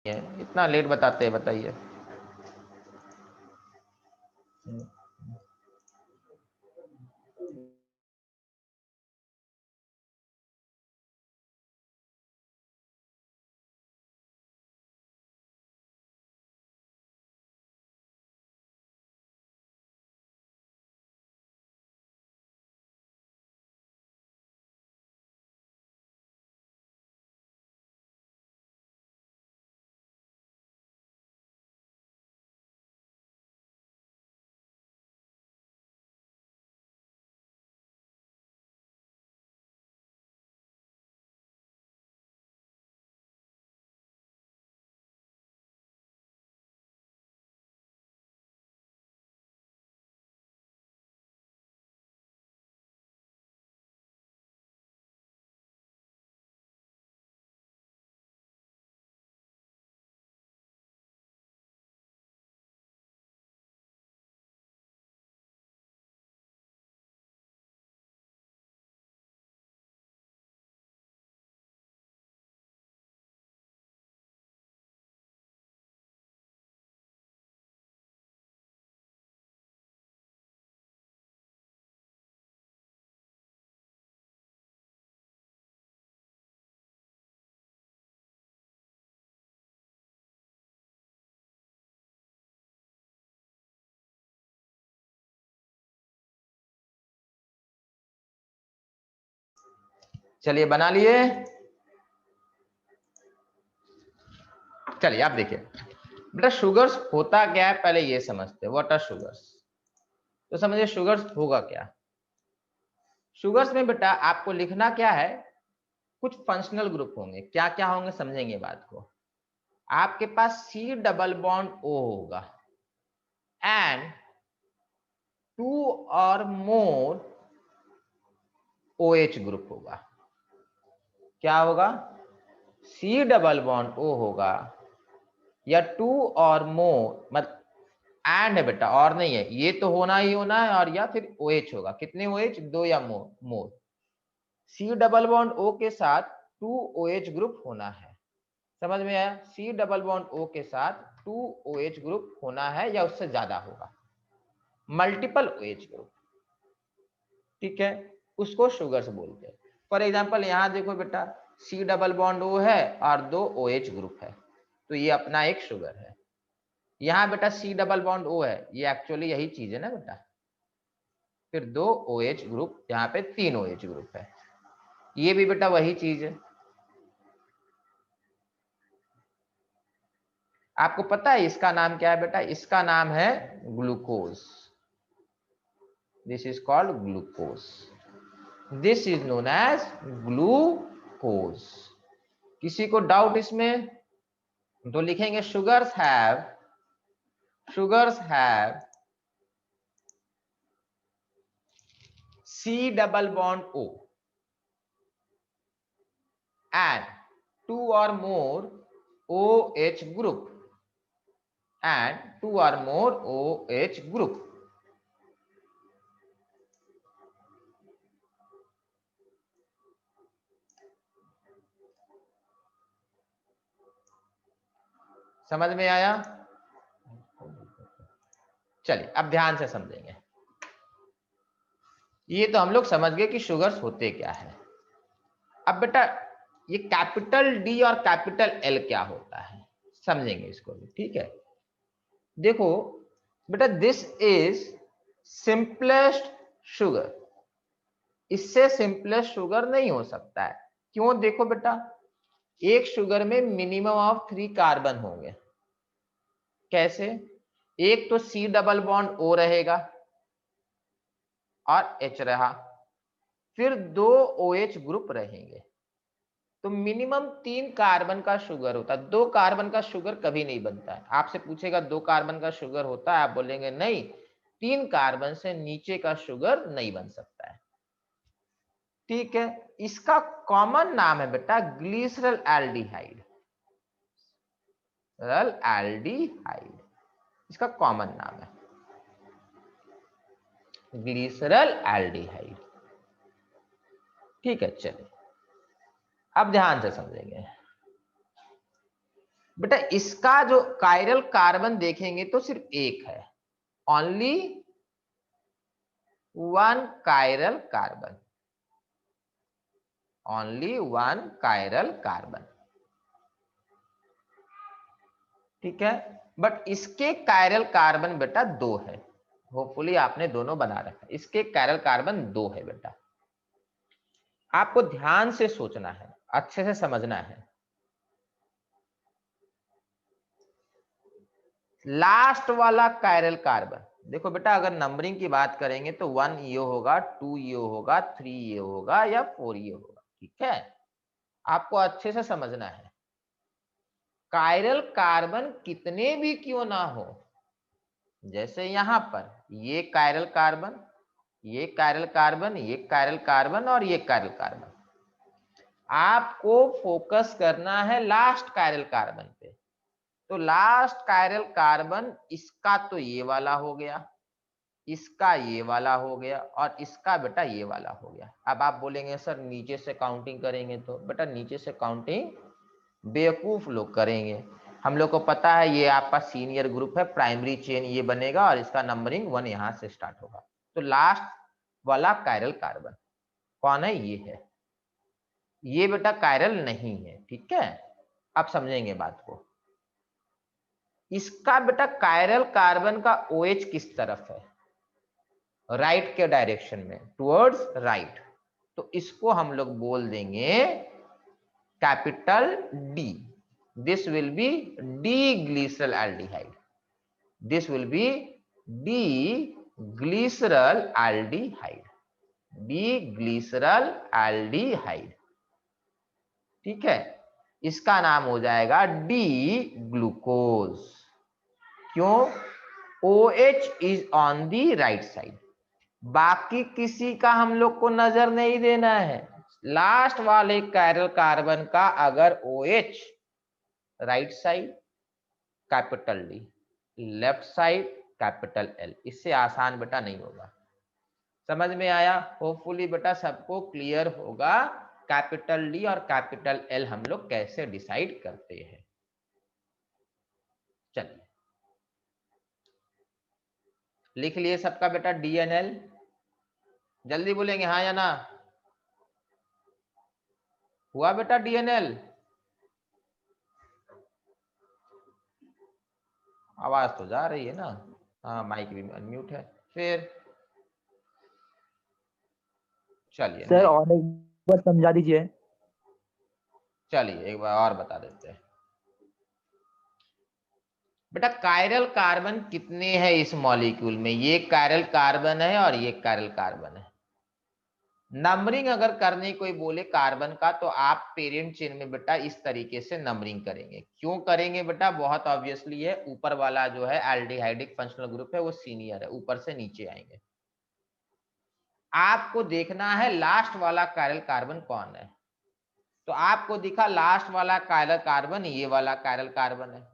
है, इतना लेट बताते हैं, बताइए। चलिए बना लिए। चलिए आप देखिए बेटा, शुगर्स होता क्या है पहले ये समझते हैं। What are sugars? तो समझिए शुगर्स होगा क्या। शुगर्स में बेटा आपको लिखना क्या है, कुछ फंक्शनल ग्रुप होंगे। क्या क्या होंगे समझेंगे बात को। आपके पास सी डबल बॉन्ड ओ होगा एंड टू और मोर OH ग्रुप होगा। क्या होगा? सी डबल बॉन्ड ओ होगा या टू और मोर, मतलब एंड है बेटा, और नहीं है, ये तो होना ही होना है, और या फिर OH होगा। कितने OH? दो या मोर। सी डबल बॉन्ड ओ के साथ 2OH ग्रुप होना है। समझ में आया? सी डबल बॉन्ड ओ के साथ 2OH ग्रुप होना है या उससे ज्यादा होगा, मल्टीपल OH ग्रुप। ठीक है, उसको शुगर्स बोलते हैं। फॉर एग्जाम्पल यहाँ देखो बेटा, सी डबल बॉन्ड ओ है और 2OH ग्रुप है, तो ये अपना एक शुगर है। यहाँ बेटा सी डबल बॉन्ड ओ है, ये एक्चुअली यही चीज है ना बेटा। फिर 2OH ग्रुप, यहाँ पे 3OH ग्रुप है, ये भी बेटा वही चीज है। आपको पता है इसका नाम क्या है बेटा? इसका नाम है glucose. This is called glucose. This is known as glucose. किसी को डाउट इसमें? तो लिखेंगे sugars have C double bond O and two or more OH group and two or more OH group. समझ में आया? चलिए अब ध्यान से समझेंगे। ये तो हम लोग समझ गए कि शुगर्स होते क्या है। अब बेटा ये कैपिटल डी और कैपिटल एल क्या होता है समझेंगे इसको भी। ठीक है, देखो बेटा, दिस इज सिंपलेस्ट शुगर। इससे सिंपलेस्ट शुगर नहीं हो सकता है। क्यों? देखो बेटा, एक शुगर में मिनिमम ऑफ 3 कार्बन होंगे। कैसे? एक तो सी डबल बॉन्ड ओ रहेगा और H रहा, फिर 2 OH ग्रुप रहेंगे, तो मिनिमम 3 कार्बन का शुगर होता है। 2 कार्बन का शुगर कभी नहीं बनता है। आपसे पूछेगा 2 कार्बन का शुगर होता है, आप बोलेंगे नहीं, 3 कार्बन से नीचे का शुगर नहीं बन सकता है। ठीक है, इसका कॉमन नाम है बेटा ग्लिसरल एल्डिहाइड। एल्डिहाइड इसका कॉमन नाम है, ग्लिसरल एल्डिहाइड। ठीक है, चलिए अब ध्यान से समझेंगे। बेटा इसका जो कायरल कार्बन देखेंगे तो सिर्फ एक है, only one chiral carbon, only one chiral carbon, ठीक है। बट इसके कायरल कार्बन बेटा दो है, होपफुली आपने दोनों बना रखा है, इसके कायरल कार्बन दो है बेटा। आपको ध्यान से सोचना है, अच्छे से समझना है। लास्ट वाला कायरल कार्बन देखो बेटा, अगर नंबरिंग की बात करेंगे तो 1 ये होगा, 2 ये होगा, 3 ये होगा या 4 ये होगा, ठीक है। आपको अच्छे से समझना है, कायरल कार्बन कितने भी क्यों ना हो, जैसे यहां पर ये कायरल कार्बन, ये कायरल कार्बन, ये कायरल कार्बन और ये कायरल कार्बन, आपको फोकस करना है लास्ट कायरल कार्बन पे। तो लास्ट कायरल कार्बन इसका तो ये वाला हो गया, इसका ये वाला हो गया और इसका बेटा ये वाला हो गया। अब आप बोलेंगे सर नीचे से काउंटिंग करेंगे, तो बेटा नीचे से काउंटिंग बेवकूफ लोग करेंगे। हम लोग को पता है ये आपका सीनियर ग्रुप है, प्राइमरी चेन ये बनेगा और इसका नंबरिंग 1 यहां से स्टार्ट होगा। तो लास्ट वाला कायरल कार्बन कौन है, ये है, ये बेटा कायरल नहीं है, ठीक है। आप समझेंगे बात को। इसका बेटा कायरल कार्बन का OH किस तरफ है, राइट के डायरेक्शन में, टुवर्ड्स राइट, तो इसको हम लोग बोल देंगे capital D. This will B D glycerol aldehyde, this will B D glycerol aldehyde, D glycerol aldehyde, ठीक है। इसका नाम हो जाएगा डी ग्लूकोज। क्यों, OH is on the right side. बाकी किसी का हम लोग को नजर नहीं देना है, लास्ट वाले कायरल कार्बन का अगर OH right side capital D, left side capital L, इससे आसान बेटा नहीं होगा। समझ में आया, होपफुली बेटा सबको क्लियर होगा कैपिटल डी और कैपिटल L हम लोग कैसे डिसाइड करते हैं। चलिए लिख लिए सबका बेटा DNL, जल्दी बोलेंगे हाँ या ना, हुआ बेटा DNL? आवाज तो जा रही है ना, हाँ माइक भी अनम्यूट है। फिर चलिए सर और एक बार समझा दीजिए। चलिए एक बार और बता देते हैं बेटा। कायरल कार्बन कितने हैं इस मॉलिक्यूल में, ये कायरल कार्बन है और ये कायरल कार्बन है। नंबरिंग अगर करने कोई बोले कार्बन का, तो आप पेरेंट चेन में बेटा इस तरीके से नंबरिंग करेंगे। क्यों करेंगे बेटा, बहुत ऑब्वियसली है, ऊपर वाला जो है एल्डिहाइडिक फंक्शनल ग्रुप है वो सीनियर है, ऊपर से नीचे आएंगे। आपको देखना है लास्ट वाला कायरल कार्बन कौन है, तो आपको दिखा लास्ट वाला कायरल कार्बन ये वाला कायरल कार्बन है।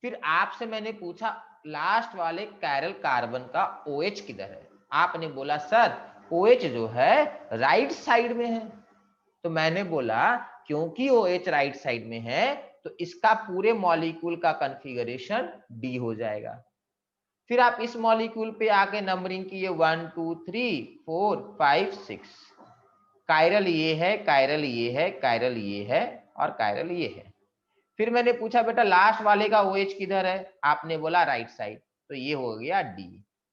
फिर आपसे मैंने पूछा लास्ट वाले कायरल कार्बन का OH किधर है, आपने बोला सर OH जो है राइट साइड में है। तो मैंने बोला क्योंकि OH राइट साइड में है तो इसका पूरे मॉलिक्यूल का कॉन्फ़िगरेशन D हो जाएगा। फिर आप इस मॉलिक्यूल पे आके नंबरिंग किए 1 2 3 4 5 6, कायरल ये है, कायरल ये है, कायरल ये है और कायरल ये है। फिर मैंने पूछा बेटा लास्ट वाले का OH किधर है, आपने बोला राइट साइड, तो ये हो गया D।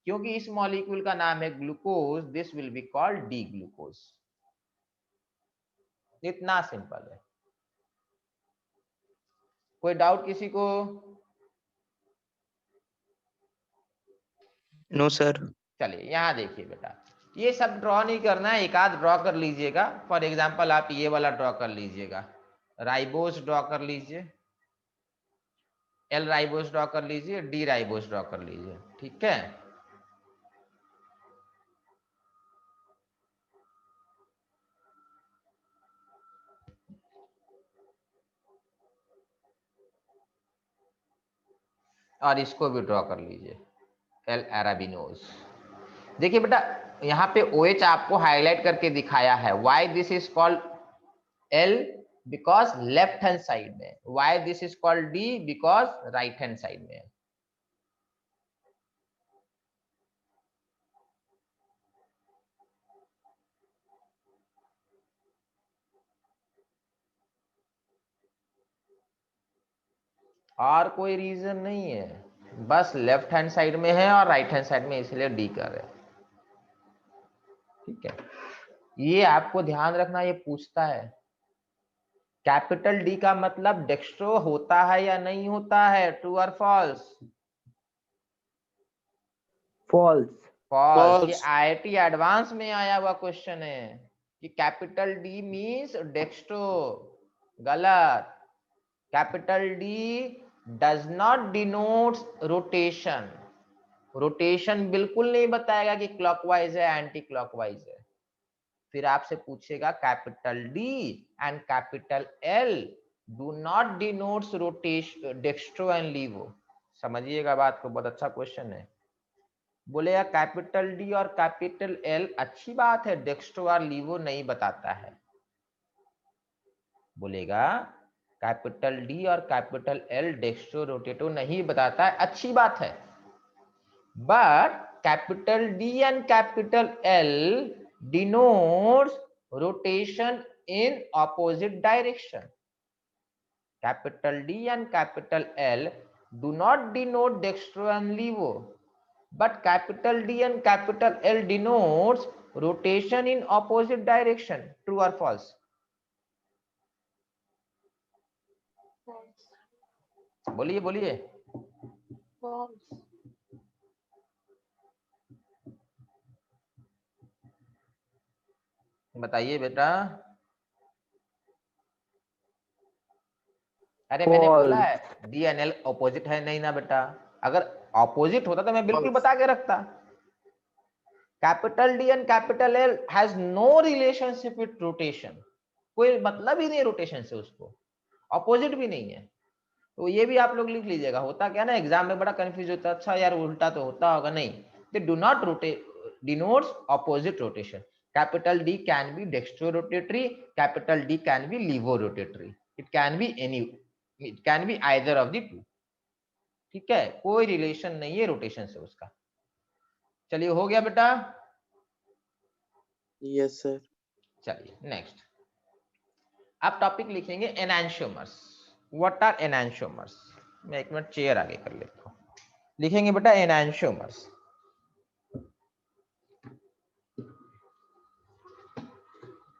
क्योंकि इस मॉलिक्यूल का नाम है glucose, this will be called D glucose. इतना सिंपल है। कोई डाउट किसी को? No sir. चलिए यहां देखिए बेटा, ये सब ड्रॉ नहीं करना है, एक आध ड्रॉ कर लीजिएगा। फॉर एग्जांपल आप ये वाला ड्रॉ कर लीजिएगा, राइबोस ड्रॉ कर लीजिए, L राइबोस ड्रॉ कर लीजिए, D राइबोस ड्रॉ कर लीजिए, ठीक है। और इसको भी ड्रॉ कर लीजिए, L अरेबिनोस। देखिए बेटा यहाँ पे OH आपको हाईलाइट करके दिखाया है, why this is called L because left hand side में। Why this is called D? Because right hand side में है। और कोई रीजन नहीं है, बस लेफ्ट हैंड साइड में है और राइट हैंड साइड में, इसलिए डी कर रहे हैं। ठीक है, ये आपको ध्यान रखना, ये पूछता है कैपिटल डी का मतलब डेक्स्ट्रो होता है या नहीं होता है, ट्रू और फॉल्स? फॉल्स। फॉल्स। ये फॉल्स। आईआईटी एडवांस में आया हुआ क्वेश्चन है कि कैपिटल डी मींस डेक्स्ट्रो। गलत। Capital D does not denotes rotation. Rotation बिल्कुल नहीं बताएगा कि क्लॉकवाइज है एंटी क्लॉकवाइज है। फिर आपसे पूछेगा capital D and capital L do not denotes rotation dextro and laevo. समझिएगा बात को, बहुत अच्छा क्वेश्चन है। बोलेगा कैपिटल डी और कैपिटल एल, अच्छी बात है, डेक्स्ट्रो और लीवो नहीं बताता है। बोलेगा कैपिटल डी और कैपिटल एल डेक्स्ट्रो रोटेटो नहीं बताता है, अच्छी बात है। But capital D and capital L denotes rotation in opposite direction. Capital D and capital L do not denote dextro and levo, but capital D and capital L denotes rotation in opposite direction. True or false? बोलिए बोलिए। बताइए बेटा। अरे मैंने बोला है D and L opposite है नहीं ना बेटा। अगर ऑपोजिट होता तो मैं बिल्कुल बता के रखता। Capital D and capital L has no relationship with rotation, कोई मतलब ही नहीं रोटेशन से, उसको ऑपोजिट भी नहीं है। तो ये भी आप लोग लिख लीजिएगा। होता क्या ना, एग्जाम में बड़ा कंफ्यूज होता है, अच्छा यार उल्टा तो होता होगा, नहीं। They do not denotes opposite rotation. Capital D can be dextro rotatory, capital D can be levo rotatory, it can be any, it can be either of the two. ठीक है, कोई रिलेशन नहीं है रोटेशन से उसका। चलिए हो गया बेटा। Yes sir. चलिए नेक्स्ट, अब टॉपिक लिखेंगे एनांशियोमर्स। What are enantiomers? मैं एक मिनट चेयर आगे कर लेता हूं। लिखेंगे बेटा एनांशियोमर्स।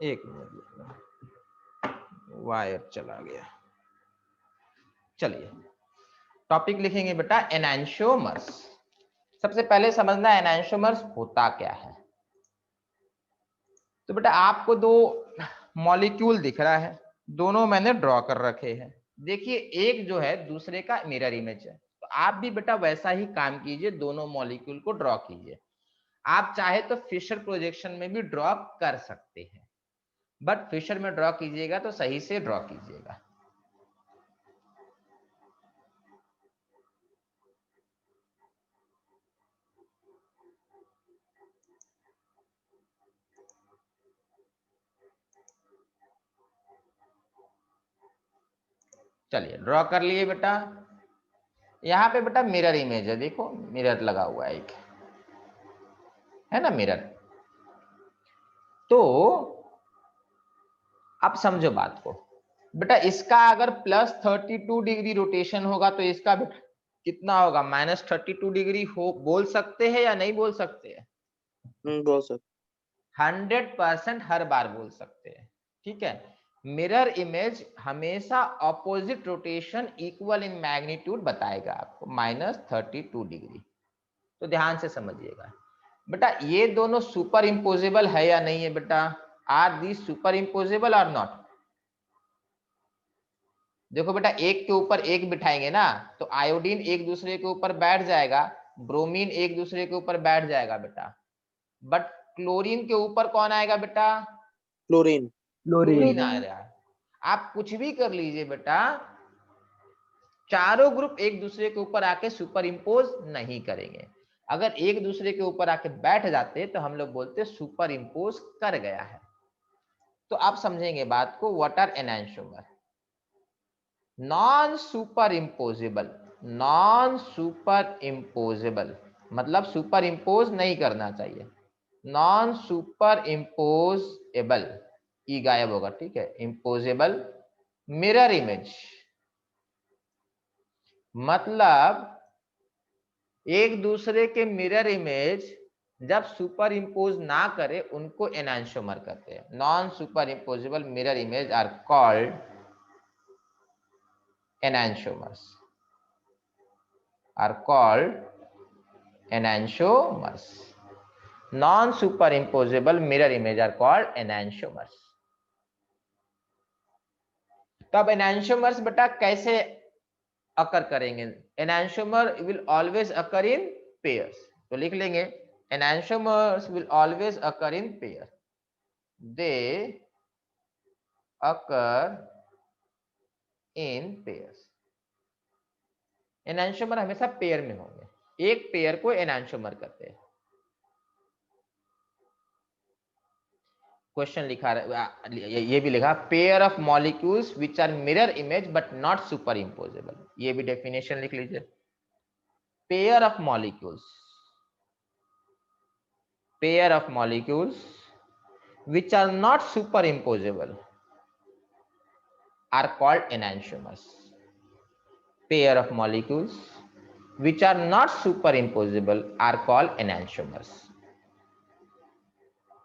एक मिनट, वायर चला गया। चलिए टॉपिक लिखेंगे बेटा एनांशियोमर्स। सबसे पहले समझना एनांशियोमर्स होता क्या है। तो बेटा आपको दो मॉलिक्यूल दिख रहा है, दोनों मैंने ड्रॉ कर रखे हैं। देखिए एक जो है दूसरे का मिरर इमेज है, तो आप भी बेटा वैसा ही काम कीजिए, दोनों मॉलिक्यूल को ड्रॉ कीजिए। आप चाहे तो फिशर प्रोजेक्शन में भी ड्रॉ कर सकते हैं, बट फिशर में ड्रॉ कीजिएगा तो सही से ड्रॉ कीजिएगा। चलिए ड्रॉ कर लिए बेटा। यहाँ पे बेटा मिरर इमेज है, देखो मिरर लगा हुआ है एक, है ना मिरर। तो आप समझो बात को बेटा, इसका अगर +32 डिग्री रोटेशन होगा तो इसका बेटा कितना होगा, -32 डिग्री हो, बोल सकते हैं या नहीं बोल सकते हैं? बोल सर। 100% हर बार बोल सकते हैं। ठीक है, मिरर इमेज हमेशा opposite rotation equal in magnitude बताएगा आपको, -32 डिग्री। तो ध्यान से समझिएगा बेटा, ये दोनों सुपर इम्पोजेबल है या नहीं है बेटा? आर दी सुपर इम्पोजेबल और नॉट? देखो बेटा एक के ऊपर एक बिठाएंगे ना तो आयोडीन एक दूसरे के ऊपर बैठ जाएगा, ब्रोमीन एक दूसरे के ऊपर बैठ जाएगा बेटा, बट क्लोरीन के ऊपर कौन आएगा बेटा? क्लोरीन। क्लोरीन आ रहा है। आप कुछ भी कर लीजिए बेटा, चारों ग्रुप एक दूसरे के ऊपर आके सुपर इम्पोज नहीं करेंगे। अगर एक दूसरे के ऊपर आके बैठ जाते तो हम लोग बोलते सुपर इम्पोज कर गया है। तो आप समझेंगे बात को। What are enantiomer? Non superimposable, non superimposable मतलब सुपर इम्पोज नहीं करना चाहिए, नॉन सुपर इम्पोजेबल, ई गायब होगा, ठीक है। इम्पोजेबल मिरर इमेज मतलब एक दूसरे के मिरर इमेज जब सुपर इम्पोज ना करे उनको एनांशोमर कहते हैं। Non superimposable mirror image are called enantiomers, are called enantiomers. Non superimposable mirror image are called enantiomers. तो अब enantiomers बेटा कैसे अकर करेंगे? enantiomer will always occur in pairs, तो लिख लेंगे enantiomers will always occur in pair, they occur in pairs. enantiomer हमेशा pair में होंगे, एक पेयर को enantiomer कहते हैं। क्वेश्चन लिखा ये भी लिखा pair of molecules which are mirror image but not superimposable, ये भी डेफिनेशन लिख लीजिए। Pair of molecules which are not superimposable are called enantiomers. Pair of molecules which are not superimposable are called enantiomers.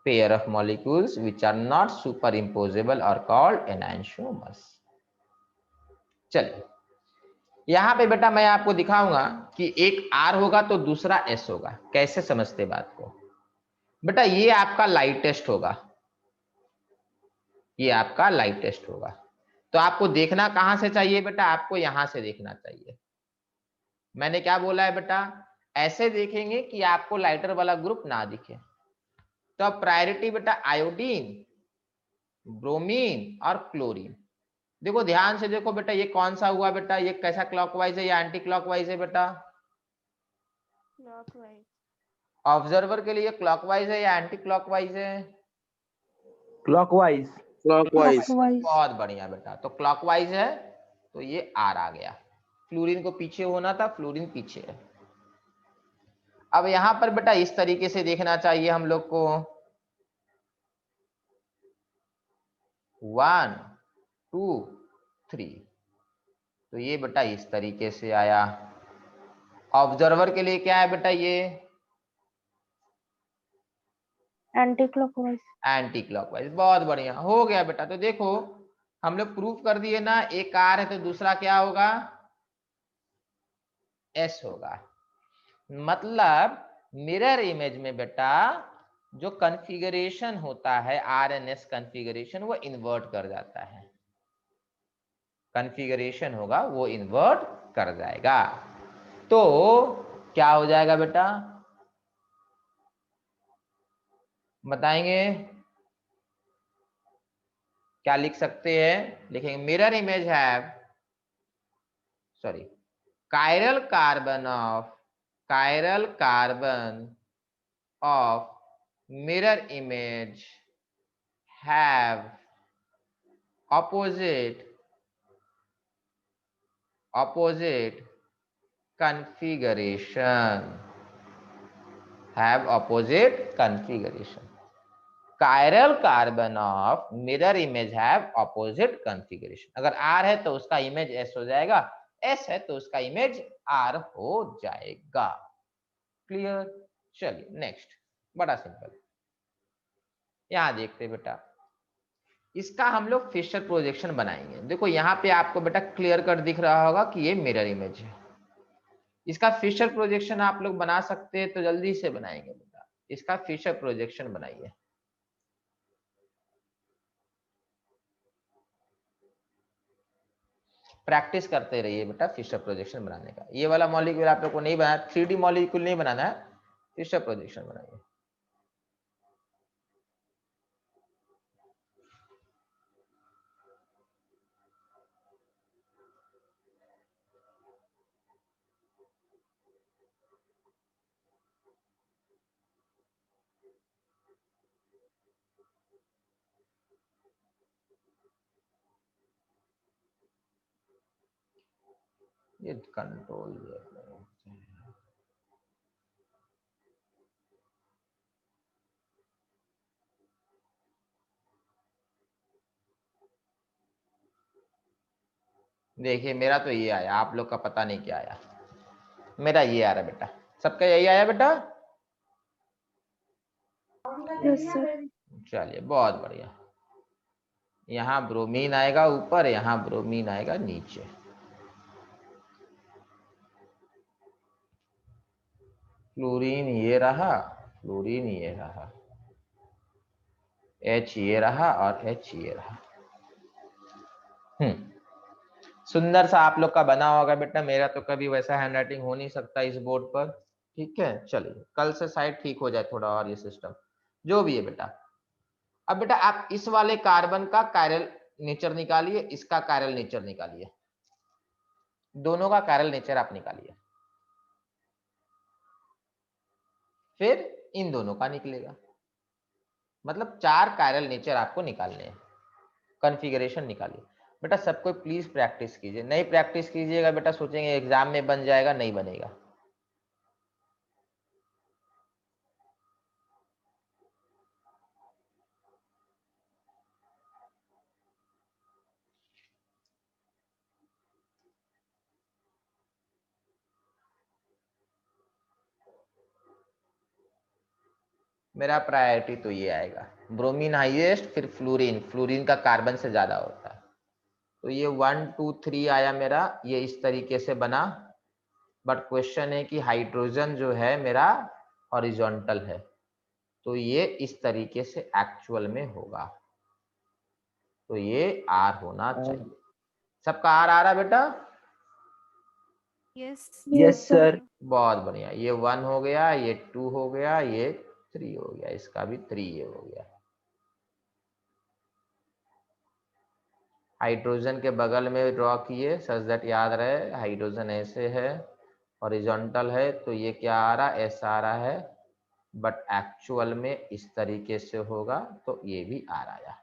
Pair of molecules which are not superimposable are called enantiomers. चलिए यहां पे बेटा मैं आपको दिखाऊंगा कि एक R होगा तो दूसरा S होगा। कैसे समझते बात को? बेटा ये आपका लाइट टेस्ट होगा, ये आपका लाइट टेस्ट होगा। तो आपको देखना कहां से चाहिए बेटा? आपको यहां से देखना चाहिए। मैंने क्या बोला है बेटा? ऐसे देखेंगे कि आपको लाइटर वाला ग्रुप ना दिखे। तो अब प्रायोरिटी बेटा आयोडीन, ब्रोमीन और क्लोरीन। देखो ध्यान से देखो बेटा, ये कौन सा हुआ बेटा? ये कैसा क्लॉकवाइज है या एंटी क्लॉकवाइज है बेटा? क्लॉकवाइज। ऑब्जर्वर के लिए क्लॉकवाइज है या एंटी क्लॉकवाइज है? क्लॉकवाइज। क्लॉकवाइज। बहुत बढ़िया बेटा, तो क्लॉकवाइज है तो ये आर आ गया। फ्लोरीन को पीछे होना था, फ्लोरीन पीछे है। अब यहां पर बेटा इस तरीके से देखना चाहिए हम लोग को, 1 2 3, तो ये बेटा इस तरीके से आया। ऑब्जर्वर के लिए क्या है बेटा? ये एंटी क्लॉकवाइज। Anti clockwise. बहुत बढ़िया, हो गया बेटा। तो देखो हम लोग प्रूफ कर दिए ना, एक आर है तो दूसरा क्या होगा? एस होगा। मतलब मिरर इमेज में बेटा जो कॉन्फ़िगरेशन होता है आरएनएस कॉन्फ़िगरेशन, वो इन्वर्ट कर जाता है। कॉन्फ़िगरेशन होगा वो इन्वर्ट कर जाएगा। तो क्या हो जाएगा बेटा? बताएंगे क्या लिख सकते हैं? लिखेंगे mirror image have, sorry, chiral carbon of mirror image have opposite configuration, have opposite configuration. Chiral carbon of mirror image have opposite configuration. अगर R है तो उसका इमेज S हो जाएगा, S है तो उसका इमेज R हो जाएगा। क्लियर? चलिए नेक्स्ट, बड़ा सिंपल। यहां देखते बेटा, इसका हम लोग फिशर प्रोजेक्शन बनाएंगे। देखो यहाँ पे आपको बेटा क्लियर कट दिख रहा होगा कि ये मिरर इमेज है। इसका फिशर प्रोजेक्शन आप लोग बना सकते हैं, तो जल्दी से बनाएंगे बेटा। इसका फिशर प्रोजेक्शन बनाइए। प्रैक्टिस करते रहिए बेटा फिशर प्रोजेक्शन बनाने का। ये वाला मॉलिक्यूल आप लोग को नहीं बनाना, 3D मॉलिक्यूल नहीं बनाना है, फिशर प्रोजेक्शन बनाइए। ये कंट्रोल देखिए मेरा तो ये आया, आप लोग का पता नहीं क्या आया, मेरा ये आ रहा बेटा, सबका यही आया बेटा। Yes sir. चलिए बहुत बढ़िया, यहाँ ब्रोमीन आएगा ऊपर, यहाँ ब्रोमीन आएगा नीचे। फ्लोरीन ये रहा, फ्लोरीन ये रहा, H ये रहा और H ये रहा। सुंदर सा आप लोग का बना होगा बेटा, मेरा तो कभी वैसा हैंडराइटिंग हो नहीं सकता इस बोर्ड पर। ठीक है, चलिए कल से शायद ठीक हो जाए थोड़ा और ये सिस्टम, जो भी है बेटा। अब बेटा आप इस वाले कार्बन का कायरल नेचर निकालिए, इसका कायरल नेचर निकालिए, दोनों का कायरल नेचर आप निकालिए, फिर इन दोनों का निकलेगा। मतलब 4 कायरल नेचर आपको निकालने हैं, कॉन्फ़िगरेशन निकालिए। बेटा सबको प्लीज प्रैक्टिस कीजिए, नहीं प्रैक्टिस कीजिएगा बेटा सोचेंगे एग्जाम में बन जाएगा, नहीं बनेगा। मेरा प्रायोरिटी तो ये आएगा, ब्रोमीन हाईएस्ट, फिर फ्लोरीन, फ्लोरीन का कार्बन से ज्यादा होता है। तो ये 1 2 3 आया मेरा, ये इस तरीके से बना। बट क्वेश्चन है कि हाइड्रोजन जो है मेरा हॉरिजॉन्टल है, तो ये इस तरीके से एक्चुअल में होगा, तो ये R होना चाहिए। सबका R आ रहा बेटा? Yes sir. बहुत बढ़िया, ये 1 हो गया, ये 2 हो गया, ये 3 हो गया, इसका भी 3 ये हो गया। हाइड्रोजन के बगल में ड्रॉ किए, सच दैट याद रहे, हाइड्रोजन ऐसे है, हॉरिजॉन्टल है, तो ये क्या आ रहा, ऐसा आ रहा है, बट एक्चुअल में इस तरीके से होगा, तो ये भी R आया।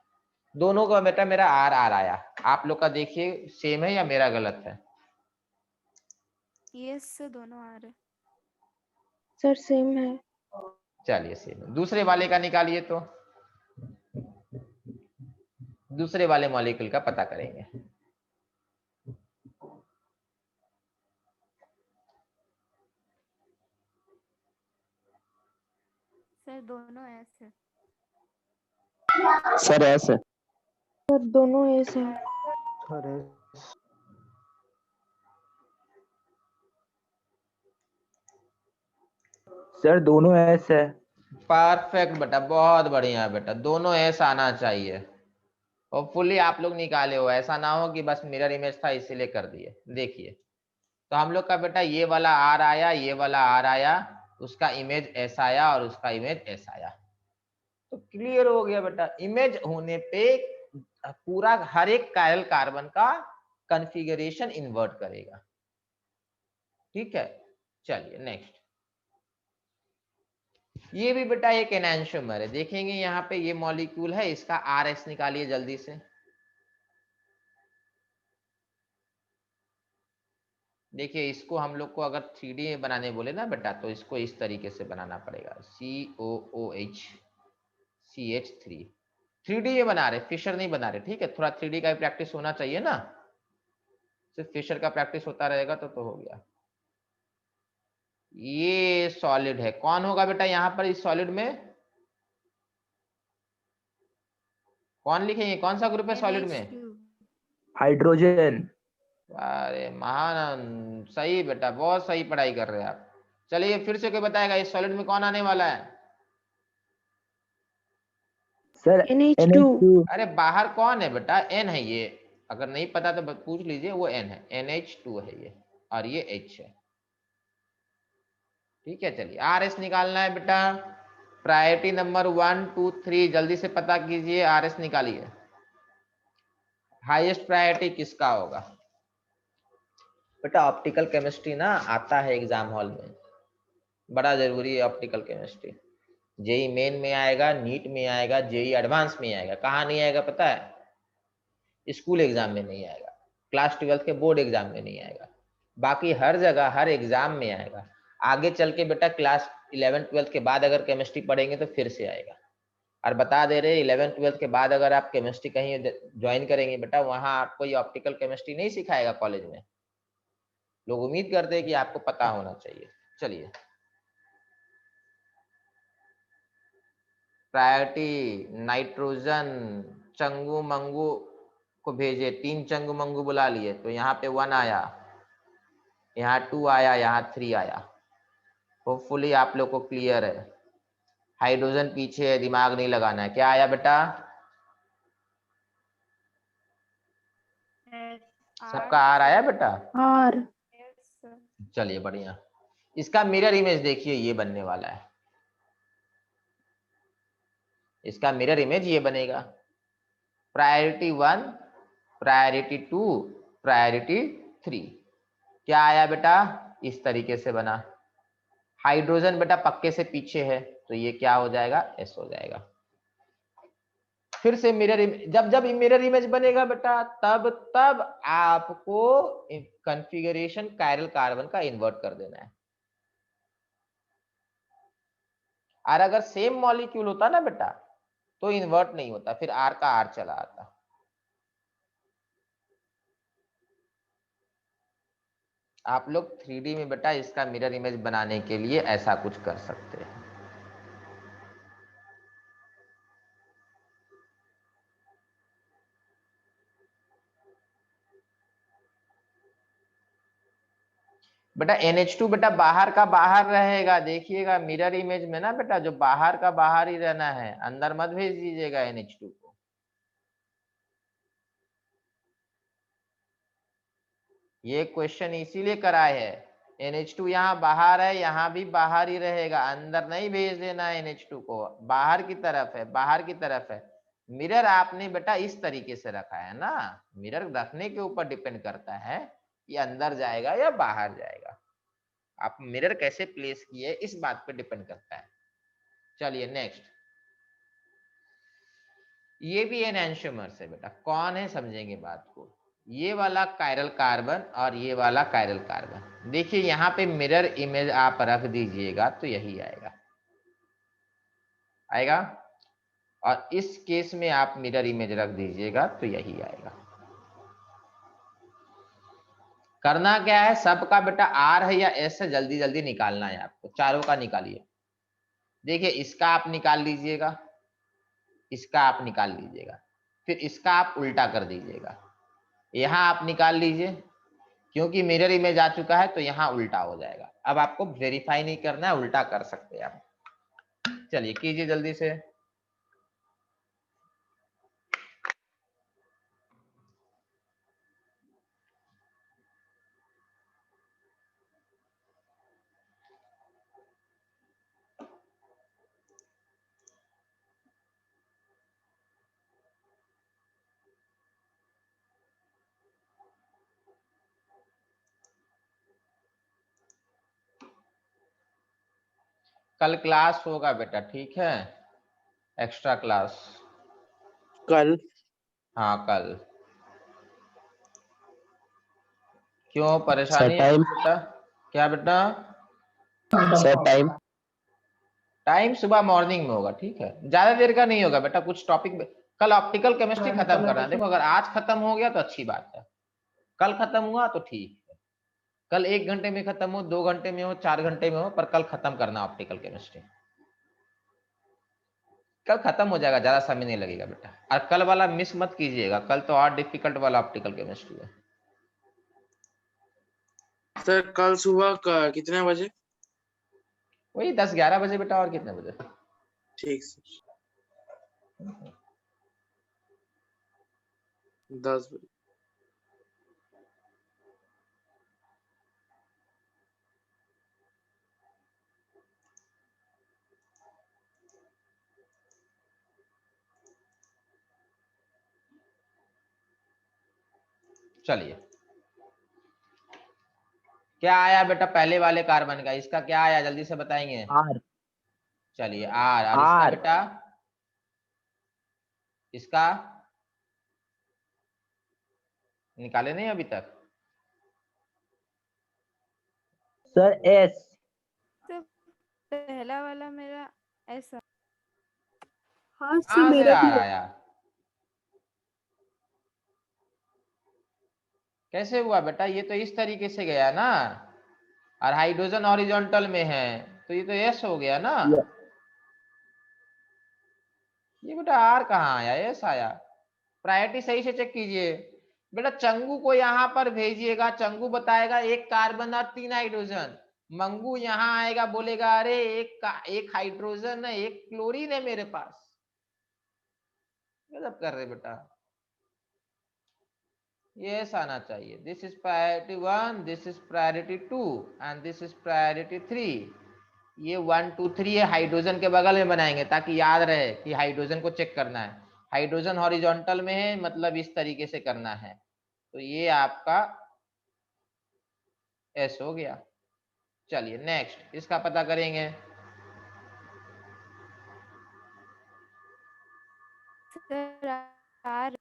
दोनों का बेटा मेरा R आया। आप लोग का देखिए सेम है या मेरा गलत है? यस दोनों आ रहे। सर सेम है। चलिए सेम है। दूसरे वाले का निकालिए, तो दूसरे वाले मॉलिक्यूल का पता करेंगे। सर दोनों ऐसे। सर ऐसे। सर दोनों एस है। सर दोनों एस है। परफेक्ट बेटा, बहुत बढ़िया बेटा, दोनों ऐसा आना चाहिए। और फुली आप लोग निकाले हो, ऐसा ना हो कि बस मिरर इमेज था इसीलिए कर दिए। देखिए तो हम लोग का बेटा ये वाला R आया, ये वाला R आया, उसका इमेज ऐसा आया और उसका इमेज ऐसा आया, तो क्लियर हो गया बेटा। इमेज होने पे पूरा हर एक कायरल कार्बन का कॉन्फ़िगरेशन इन्वर्ट करेगा। ठीक है, चलिए नेक्स्ट। ये भी बेटा एक एनांशियोमर है, देखेंगे यहाँ पे ये मॉलिक्यूल है, इसका RS निकालिए जल्दी से। देखिए इसको हम लोग को अगर 3D में बनाने बोले ना बेटा, तो इसको इस तरीके से बनाना पड़ेगा, COOH CH3। 3D ये बना रहे, फिशर नहीं बना रहे, ठीक है। थोड़ा 3D का भी प्रैक्टिस होना चाहिए ना, सिर्फ फिशर का प्रैक्टिस होता रहेगा तो हो गया। ये सॉलिड है, कौन होगा बेटा यहाँ पर इस सॉलिड में? कौन लिखेंगे, कौन सा ग्रुप है सॉलिड में? हाइड्रोजन। अरे महान, सही बेटा, बहुत सही पढ़ाई कर रहे हैं आप। चलिए फिर से कोई बताएगा इस सॉलिड में कौन आने वाला है? Sir NH2। अरे बाहर कौन है बेटा? N है ये, अगर नहीं पता तो पूछ लीजिए, वो N है, NH2 है ये, और ये H है। ठीक है, चलिए RS निकालना है बेटा। प्रायोरिटी नंबर 1 2 3 जल्दी से पता कीजिए, RS निकालिए। हाईएस्ट प्रायोरिटी किसका होगा बेटा? ऑप्टिकल केमिस्ट्री ना आता है एग्जाम हॉल में, बड़ा जरूरी है ऑप्टिकल केमिस्ट्री। जेई मेन में आएगा, नीट में आएगा, जेई एडवांस में आएगा। कहाँ नहीं आएगा पता है? स्कूल एग्जाम में नहीं आएगा, क्लास 12 के बोर्ड एग्जाम में नहीं आएगा, बाकी हर जगह हर एग्जाम में आएगा। आगे चल के बेटा क्लास 11th-12th के बाद अगर केमिस्ट्री पढ़ेंगे तो फिर से आएगा। और बता दे रहे 11th-12th के बाद अगर आप केमिस्ट्री कहीं ज्वाइन करेंगे बेटा, वहां आपको ये ऑप्टिकल केमिस्ट्री नहीं सिखाएगा कॉलेज में। लोग उम्मीद करते हैं कि आपको पता होना चाहिए। चलिए, प्रायोरिटी नाइट्रोजन चंगू मंगू को भेजे, 3 चंगू मंगू बुला लिए, तो यहाँ पे 1 आया, यहाँ 2 आया, यहाँ 3 आया। होपफुली आप लोग को क्लियर है। हाइड्रोजन पीछे है, दिमाग नहीं लगाना है। क्या आया बेटा? सबका आर आया बेटा? R yes sir. चलिए बढ़िया। इसका मिरर इमेज देखिए, ये बनने वाला है। इसका मिरर इमेज ये बनेगा, प्रायोरिटी 1, प्रायोरिटी 2, प्रायोरिटी 3। क्या आया बेटा? इस तरीके से बना। हाइड्रोजन बेटा पक्के से पीछे है, तो ये क्या हो जाएगा? एस हो जाएगा। फिर से मिरर जब जब मिरर इमेज बनेगा बेटा, तब तब आपको कॉन्फ़िगरेशन कायरल कार्बन का इन्वर्ट कर देना है। और अगर सेम मॉलिक्यूल होता ना बेटा, तो इन्वर्ट नहीं होता, फिर आर का आर चला आता। आप लोग 3D में बेटा इसका मिरर इमेज बनाने के लिए ऐसा कुछ कर सकते हैं। बेटा NH2 बेटा बाहर का बाहर रहेगा, देखिएगा मिरर इमेज में ना बेटा, जो बाहर का बाहर ही रहना है, अंदर मत भेज दीजिएगा NH2 को। ये क्वेश्चन इसीलिए कराए है, NH2 यहाँ बाहर है, यहाँ भी बाहर ही रहेगा, अंदर नहीं भेज देना है NH2 को, बाहर की तरफ है, बाहर की तरफ है। मिरर आपने बेटा इस तरीके से रखा है ना, मिरर रखने के ऊपर डिपेंड करता है कि अंदर जाएगा या बाहर जाएगा। आप मिरर कैसे प्लेस किए इस बात पे डिपेंड करता है। चलिए नेक्स्ट, ये भी एनैंशियोमर्स है बेटा। कौन है समझेंगे बात को। ये वाला कायरल कार्बन और ये वाला कायरल कार्बन, देखिए यहाँ पे मिरर इमेज आप रख दीजिएगा तो यही आएगा, आएगा। और इस केस में आप मिरर इमेज रख दीजिएगा तो यही आएगा। करना क्या है, सबका बेटा आर है या एस है, जल्दी जल्दी निकालना है आपको। चारों का निकालिए। देखिए इसका आप निकाल लीजिएगा, इसका आप निकाल लीजिएगा, फिर इसका आप उल्टा कर दीजिएगा। यहाँ आप निकाल लीजिए, क्योंकि मिरर इमेज आ चुका है तो यहाँ उल्टा हो जाएगा। अब आपको वेरीफाई नहीं करना है, उल्टा कर सकते हैं आप। चलिए कीजिए जल्दी से। कल क्लास होगा बेटा, ठीक है, एक्स्ट्रा क्लास। कल हाँ कल। क्यों सर परेशानी है टाइम, बेटा? क्या बेटा? Sir time. टाइम सुबह मॉर्निंग में होगा, ठीक है, ज्यादा देर का नहीं होगा बेटा। कुछ टॉपिक कल ऑप्टिकल केमिस्ट्री खत्म करना है। देखो अगर आज खत्म हो गया तो अच्छी बात है, कल खत्म हुआ तो ठीक है। कल 1 घंटे में खत्म हो, 2 घंटे में हो, 4 घंटे में हो, पर कल खत्म करना ऑप्टिकल केमिस्ट्री। कल खत्म हो जाएगा, ज्यादा समय नहीं लगेगा बेटा। और कल वाला मिस मत कीजिएगा, कल तो और डिफिकल्ट वाला ऑप्टिकल केमिस्ट्री है। सर कल सुबह कितने बजे? वही 10-11 बजे बेटा, और कितने बजे? ठीक सर, 10 बजे। चलिए क्या आया बेटा पहले वाले कार्बन का, इसका क्या आया जल्दी से बताएंगे। आर, चलिए आर। और इसका आर, बेटा, इसका निकाले नहीं अभी तक? Sir S. सर पहला वाला मेरा ऐसा। हाँ सर कहाँ से मेरा आ भी रहा है। है यार? कैसे हुआ बेटा? ये तो इस तरीके से गया ना, और हाइड्रोजन हॉरिजॉन्टल में है, तो ये तो एस हो गया ना। या- ये बेटा आर कहाँ आया? एस आया। प्रायोरिटी सही से चेक कीजिए बेटा। चंगू को यहाँ पर भेजिएगा, चंगू बताएगा एक कार्बन और 3 हाइड्रोजन। मंगू यहाँ आएगा, बोलेगा अरे एक हाइड्रोजन है, एक क्लोरीन है मेरे पास। गजब कर रहे बेटा। ये ऐसा आना चाहिए, this is priority 1, this is priority 2 and this is priority 3। ये 1 2 3 है, हाइड्रोजन के बगल में बनाएंगे ताकि याद रहे कि हाइड्रोजन को चेक करना है। हाइड्रोजन हॉरिजॉन्टल में है, मतलब इस तरीके से करना है। तो ये आपका एस हो गया। चलिए नेक्स्ट इसका पता करेंगे। Sir are.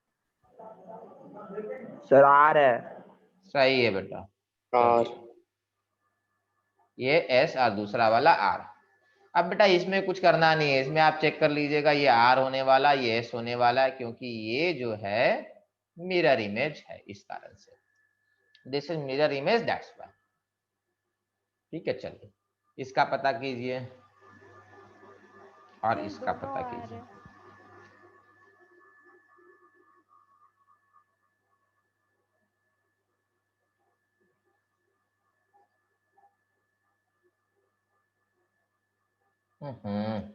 सर आर है। सही है बेटा। आर। चलिए, ये एस और दूसरा वाला आर। अब बेटा इसमें कुछ करना नहीं है, इसमें आप चेक कर लीजिएगा ये आर होने वाला, ये एस होने वाला है, क्योंकि ये जो है मिरर इमेज है, इस कारण से this is mirror image, that's why. ठीक है, चलिए इसका पता कीजिए और सर इसका दोनों पता आर कीजिए। है। हम्म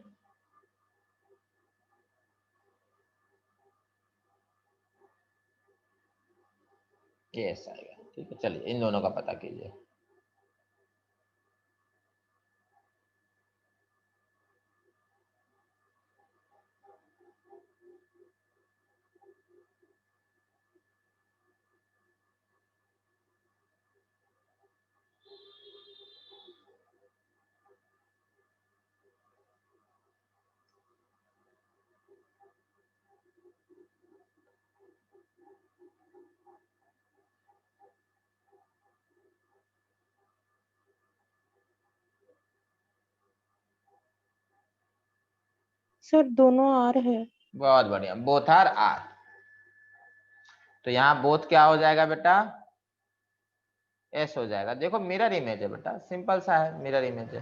यस आएगा। ठीक है, चलिए इन दोनों का पता कीजिए। सर दोनों आर है। बहुत बढ़िया, बोथ आर आर। तो यहाँ बोथ क्या हो जाएगा बेटा? एस हो जाएगा। देखो मिरर इमेज है बेटा, सिंपल सा है, मिरर इमेज है।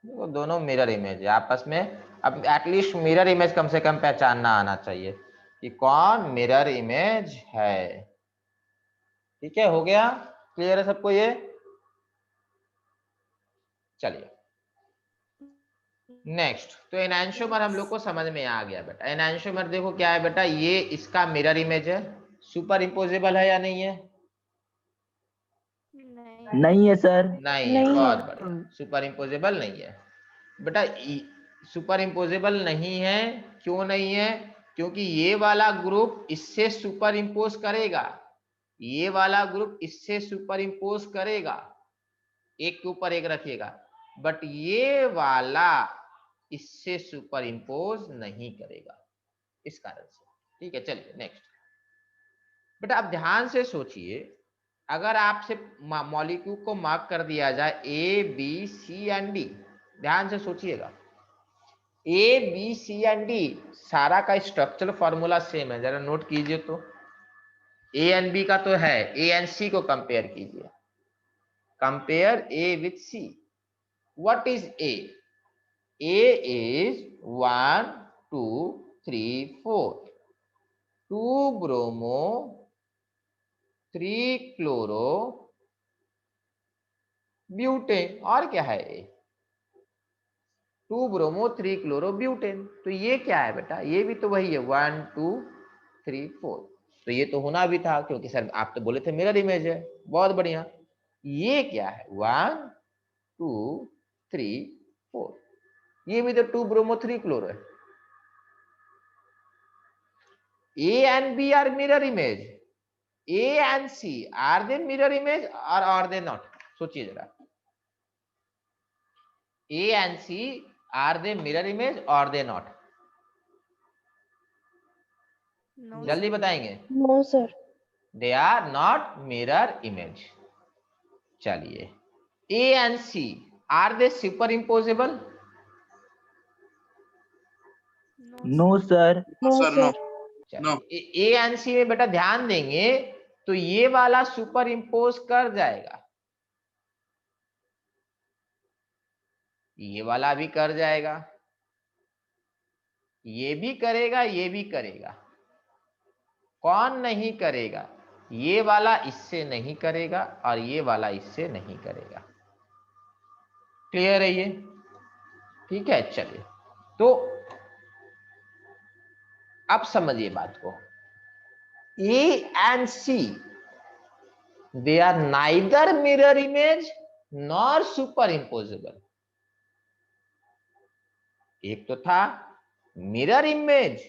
देखो दोनों मिरर इमेज है आपस में। अब एटलीस्ट मिरर इमेज कम से कम पहचानना आना चाहिए कि कौन मिरर इमेज है। ठीक है, हो गया? क्लियर है सबको ये? चलिए नेक्स्ट। तो एनांशोमर हम लोग को समझ में आ गया बेटा। एनांशोमर देखो क्या है बेटा, ये इसका मिरर इमेज है। सुपर इम्पोजेबल है या नहीं है? नहीं। नहीं है सर। नहीं है, नहीं है। बहुत बढ़िया, सुपर इम्पोजेबल नहीं है बेटा। सुपर इम्पोजेबल नहीं है, क्यों नहीं है? क्योंकि ये वाला ग्रुप इससे सुपर इम्पोज करेगा, ये वाला ग्रुप इससे सुपर इम्पोज करेगा, एक के ऊपर एक रखिएगा, बट ये वाला इससे सुपर इम्पोज नहीं करेगा, इस कारण से। ठीक है, चलिए नेक्स्ट। बेटा अब ध्यान से सोचिए, अगर आपसे मॉलिक्यूल को मार्क कर दिया जाए A B C and D, ध्यान से सोचिएगा, A B C and D सारा का स्ट्रक्चरल फॉर्मूला सेम है, जरा नोट कीजिए। तो ए एंड बी का तो है, ए एंड सी को कंपेयर कीजिए, compare A with C. What is A? A is 1 2 3 4, 2 bromo 3 chloro butane. और क्या है ए? 2 ब्रोमो 3 क्लोरो ब्यूटेन। तो ये क्या है बेटा? ये भी तो वही है, 1 2 3 4। तो ये तो होना भी था, क्योंकि सर आप तो बोले थे मिरर इमेज है। बहुत बढ़िया। ये क्या है? 1 2 3 4। ये भी तो 2 ब्रोमो 3 क्लोरो है। A and B are mirror image. A and C, are they mirror image or are they not? सोचिए जरा, A and C, are they mirror image or they not? No जल्दी बताएंगे। No sir. They are not mirror image. चलिए, A and C are they superimposable? No, sir. No sir no sir. No चलिए, A and सी में बेटा ध्यान देंगे तो ये वाला सुपर इम्पोज कर जाएगा, ये वाला भी कर जाएगा, ये भी करेगा, ये भी करेगा। कौन नहीं करेगा? ये वाला इससे नहीं करेगा और ये वाला इससे नहीं करेगा। क्लियर है ये? ठीक है, चलिए तो अब समझिए बात को। A and C they are neither mirror image nor superimposable. एक तो था mirror image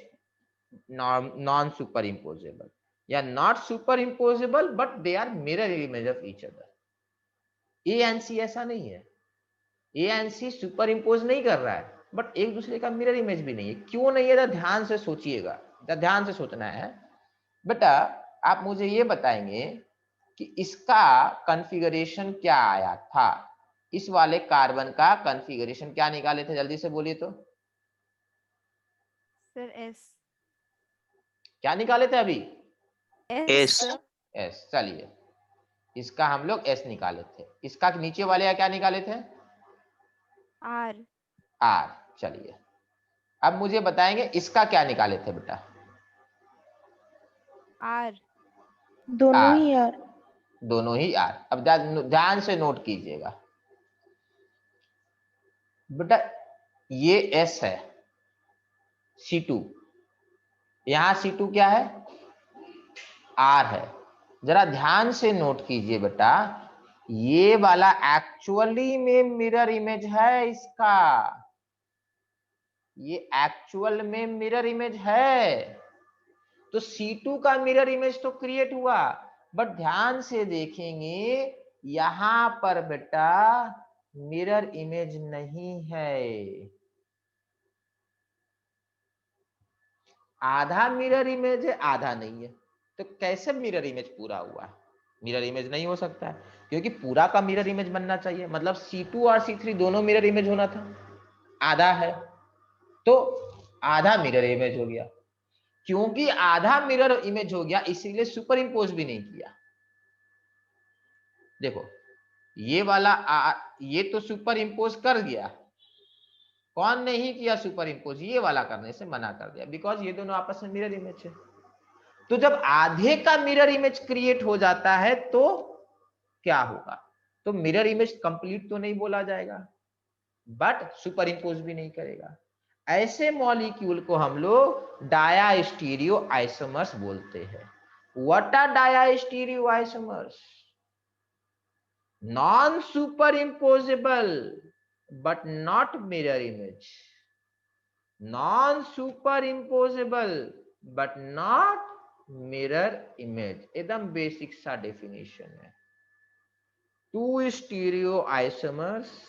non superimposable, या not superimposable but they are mirror image of each other. A and C ऐसा नहीं है। A and C superimpose नहीं कर रहा है बट एक दूसरे का मिरर इमेज भी नहीं है। क्यों नहीं है? तो ध्यान से सोचिएगा, ध्यान से सोचना है बेटा। आप मुझे ये बताएंगे कि इसका कॉन्फ़िगरेशन क्या आया था, इस वाले कार्बन का कॉन्फ़िगरेशन क्या निकाले थे? जल्दी से बोलिए तो। Sir S. क्या निकाले थे अभी? S. एस। चलिए, इसका हम लोग एस निकाले थे। इसका नीचे वाले का क्या निकाले थे? आर। आर। चलिए, अब मुझे बताएंगे इसका क्या निकाले थे बेटा? आर। दोनों आर। ही यार। दोनों ही आर। अब ध्यान से नोट कीजिएगा बेटा, ये एस है, C2, यहां C2 क्या है? आर है। जरा ध्यान से नोट कीजिए बेटा, ये वाला एक्चुअली में मिरर इमेज है इसका, ये एक्चुअल में मिरर इमेज है। तो C2 का मिरर इमेज तो क्रिएट हुआ, बट ध्यान से देखेंगे यहां पर बेटा मिरर इमेज नहीं है। आधा मिरर इमेज है, आधा नहीं है। तो कैसे मिरर इमेज पूरा हुआ? मिरर इमेज नहीं हो सकता है, क्योंकि पूरा का मिरर इमेज बनना चाहिए। मतलब C2 और C3 दोनों मिरर इमेज होना था। आधा है तो आधा मिरर इमेज हो गया। क्योंकि आधा मिरर इमेज हो गया इसीलिए सुपर इम्पोज भी नहीं किया। देखो, ये वाला ये तो सुपर इम्पोज कर गया, कौन नहीं किया सुपर इम्पोज? ये वाला करने से मना कर दिया, बिकॉज ये दोनों आपस में मिरर इमेज है। तो जब आधे का मिरर इमेज क्रिएट हो जाता है तो क्या होगा? तो मिरर इमेज कंप्लीट तो नहीं बोला जाएगा, बट सुपर इम्पोज भी नहीं करेगा। ऐसे मॉलिक्यूल को हम लोग डाया स्टीरियो आइसोमर्स बोलते हैं। What are diastereoisomers? Non superimposable but not mirror image, non superimposable but not mirror image. एकदम बेसिक सा डेफिनेशन है। Two stereoisomers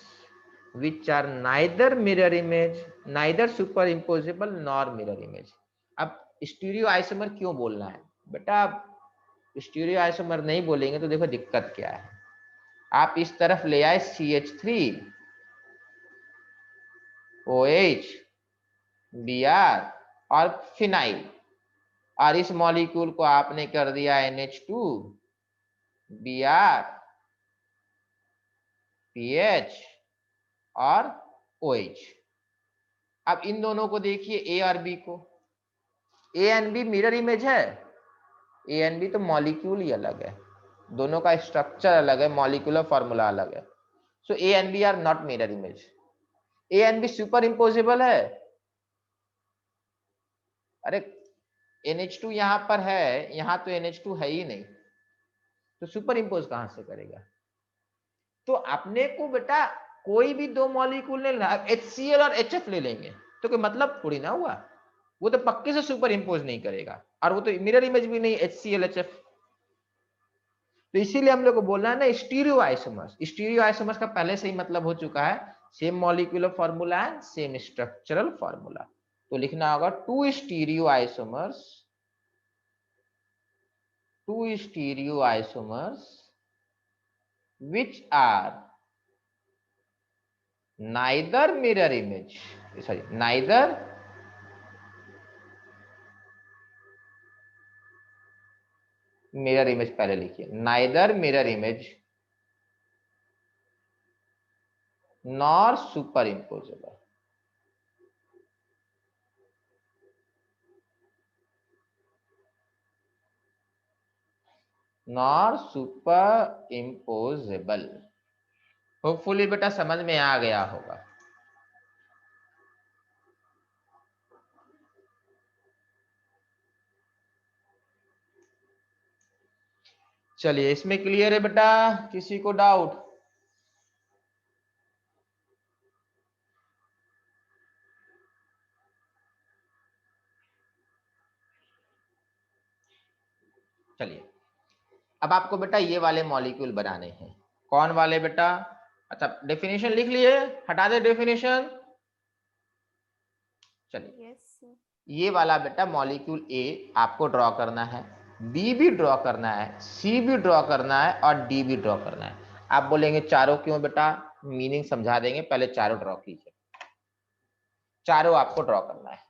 which are neither mirror image, neither superimposable nor mirror image। अब stereo isomer क्यों बोलना है बेटा? Stereo isomer नहीं बोलेंगे तो देखो दिक्कत क्या है। आप इस तरफ ले आए CH3 OH Br और फिनाइल, और इस मॉलिक्यूल को आपने कर दिया NH2 Br PH और OH। अब इन दोनों को देखिए, A और B को। A and B mirror image है? A एंड B तो मॉलिक्यूल ही अलग है, दोनों का स्ट्रक्चर अलग है, मॉलिक्यूलर फॉर्मूला अलग है। So A and B are not mirror image. A and B superimposable है? अरे NH2 यहां पर है, यहां तो NH2 है ही नहीं, तो सुपर इम्पोज कहां से करेगा? तो अपने को बेटा कोई भी दो मॉलिक्यूल ले लेना, HCl और HF ले लेंगे तो कोई मतलब थोड़ी ना हुआ, वो तो पक्के से सुपर इम्पोज नहीं करेगा, और वो तो मिरर इमेज भी नहीं HCl HF। तो इसीलिए हम लोग को बोलना है ना स्टीरियो आइसोमर्स। स्टीरियो आइसोमर्स का पहले से ही मतलब हो चुका है same molecular formula and same structural formula. तो लिखना होगा two stereoisomers two stereoisomers which are neither mirror image, sorry, neither mirror image, पहले लिखिए, neither mirror image nor superimposable. Nor super imposable. Hopefully बेटा समझ में आ गया होगा। चलिए इसमें क्लियर है बेटा, किसी को डाउट? चलिए अब आपको बेटा ये वाले मॉलिक्यूल बनाने हैं। कौन वाले बेटा? अच्छा डेफिनेशन लिख लिए, हटा दे डेफिनेशन। चलिए यस सर। ये वाला बेटा मॉलिक्यूल ए आपको ड्रॉ करना है, बी भी ड्रॉ करना है, सी भी ड्रॉ करना है और डी भी ड्रॉ करना है। आप बोलेंगे चारों क्यों बेटा? मीनिंग समझा देंगे, पहले चारों ड्रॉ कीजिए। चारों आपको ड्रॉ करना है।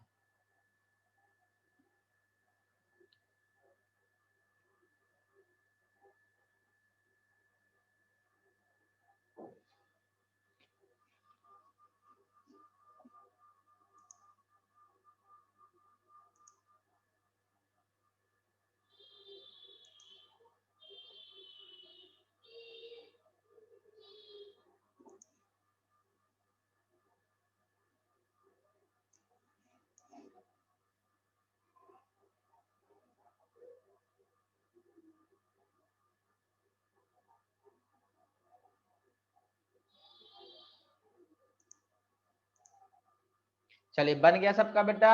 चलिए बन गया सबका बेटा।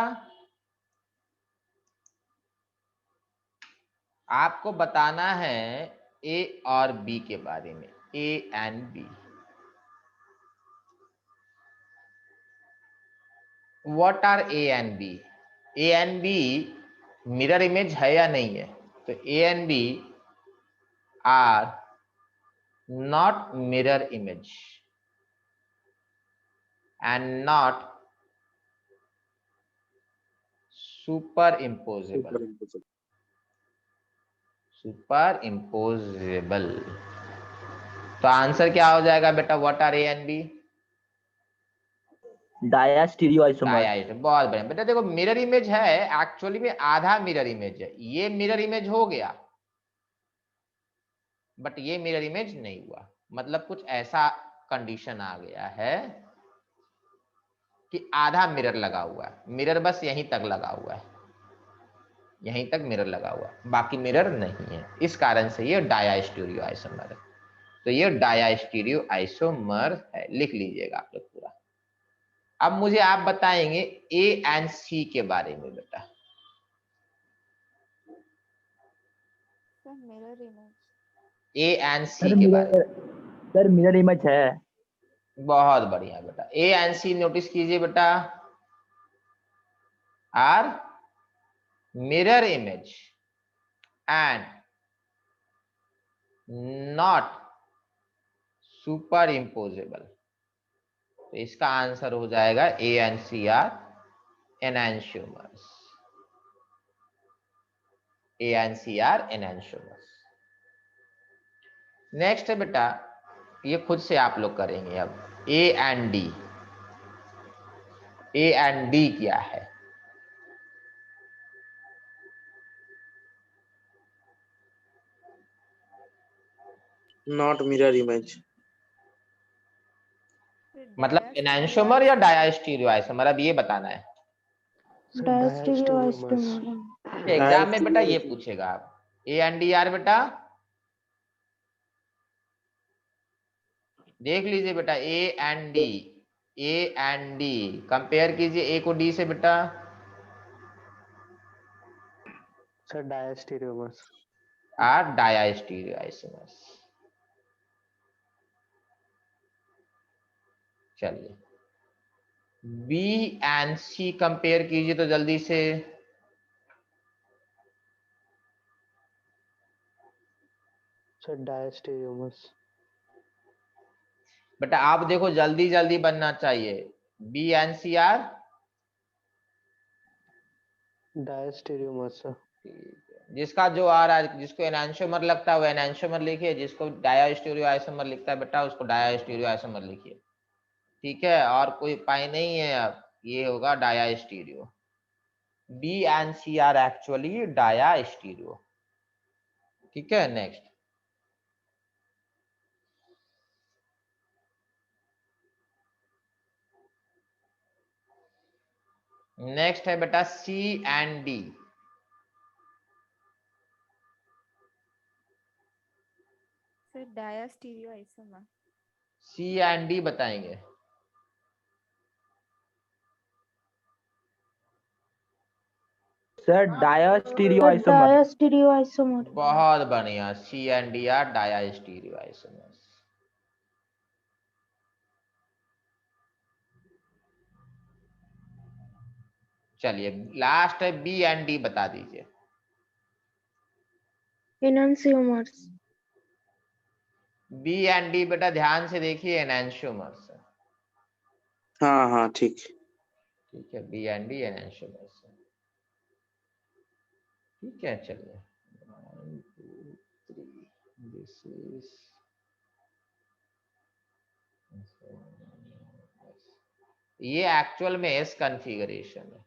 आपको बताना है ए और बी के बारे में, A and B. What are A and B? A and B mirror image है या नहीं है? तो A and B are not mirror image and not superimposable. Superimposable. तो आंसर क्या हो जाएगा बेटा? What are A and B? Diastereoisomer. बहुत बढ़िया बेटा। देखो मिरर इमेज है, एक्चुअली में आधा मिरर इमेज है। ये मिरर इमेज हो गया बट ये मिरर इमेज नहीं हुआ। मतलब कुछ ऐसा कंडीशन आ गया है कि आधा मिरर लगा हुआ है, मिरर बस यहीं तक लगा हुआ है, यहीं तक मिरर लगा हुआ है, बाकी मिरर नहीं है। इस कारण से ये डायास्टीरियो आइसोमर है। तो ये डायास्टीरियो आइसोमर है, लिख लीजिएगा आप लोग पूरा। अब मुझे आप बताएंगे ए एंड सी के बारे में बेटा। Sir mirror image. A and C के बारे में सर मिरर इमेज है। बहुत बढ़िया बेटा। ए एंड सी नोटिस कीजिए बेटा, are mirror image and not superimposable. तो इसका आंसर हो जाएगा A and C are enantiomers. A and C are enantiomers. Next है बेटा, ये खुद से आप लोग करेंगे। अब A and D. A and D क्या है? Not mirror image. मतलब एनांशियोमर या डायास्टीरियो आइसोमर? अब ये बताना है। Diastereo isomer. एग्जाम में बेटा ये पूछेगा आप। ए एंड डी आर बेटा देख लीजिए बेटा, A and D. A and D compare कीजिए ए को डी से बेटा। Sir diastereomers. Are diastereoisomers. चलिए बी एंड सी कंपेयर कीजिए तो जल्दी से। Sir diastereomers. बेटा आप देखो जल्दी जल्दी बनना चाहिए। B and C are, diastereomers sir. जिसका जो आ रहा है, जिसको एनांशोमर लगता है वो एनांशोमर लिखिए, जिसको डायास्टीरियो आइसोमर लिखता है बेटा उसको डायास्टीरियो आइसोमर लिखिए। ठीक है, और कोई उपाय नहीं है, अब ये होगा diastereo. B and C are actually diastereo. ठीक है, नेक्स्ट। नेक्स्ट है बेटा C and D. Sir diastereoisomer. C and D बताएंगे। Sir diastereoisomer. Diastereoisomer. बहुत बढ़िया, C and D are diastereoisomers. चलिए लास्ट है बी एंड डी, बता दीजिए। एनंसियोमर्स। बी एंड डी बेटा ध्यान से देखिए, एनांशियोमर्स। हाँ हाँ ठीक। ठीक है, बी एंड डी एनांशियोमर्स। ठीक है, चलिए 1 2 3 दिस इज, ये एक्चुअल में एस कॉन्फ़िगरेशन है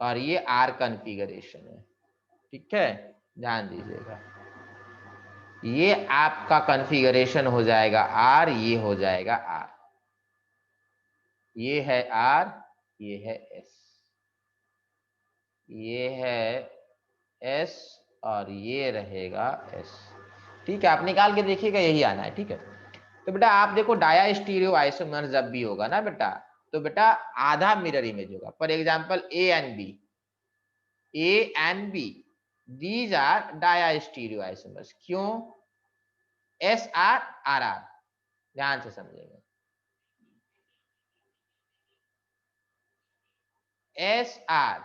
और ये आर कॉन्फ़िगरेशन है। ठीक है, ध्यान दीजिएगा, ये आपका कॉन्फ़िगरेशन हो जाएगा आर, ये हो जाएगा आर, ये है आर, ये है एस, ये है एस और ये रहेगा एस। ठीक है, आप निकाल के देखिएगा, यही आना है। ठीक है, तो बेटा आप देखो डायास्टीरियो आइसोमर जब भी होगा ना बेटा, तो बेटा आधा मिरर इमेज होगा। For example A and B, A and B these are diastereoisomers. क्यों? एस आर आर आर, ध्यान से समझेंगे। S R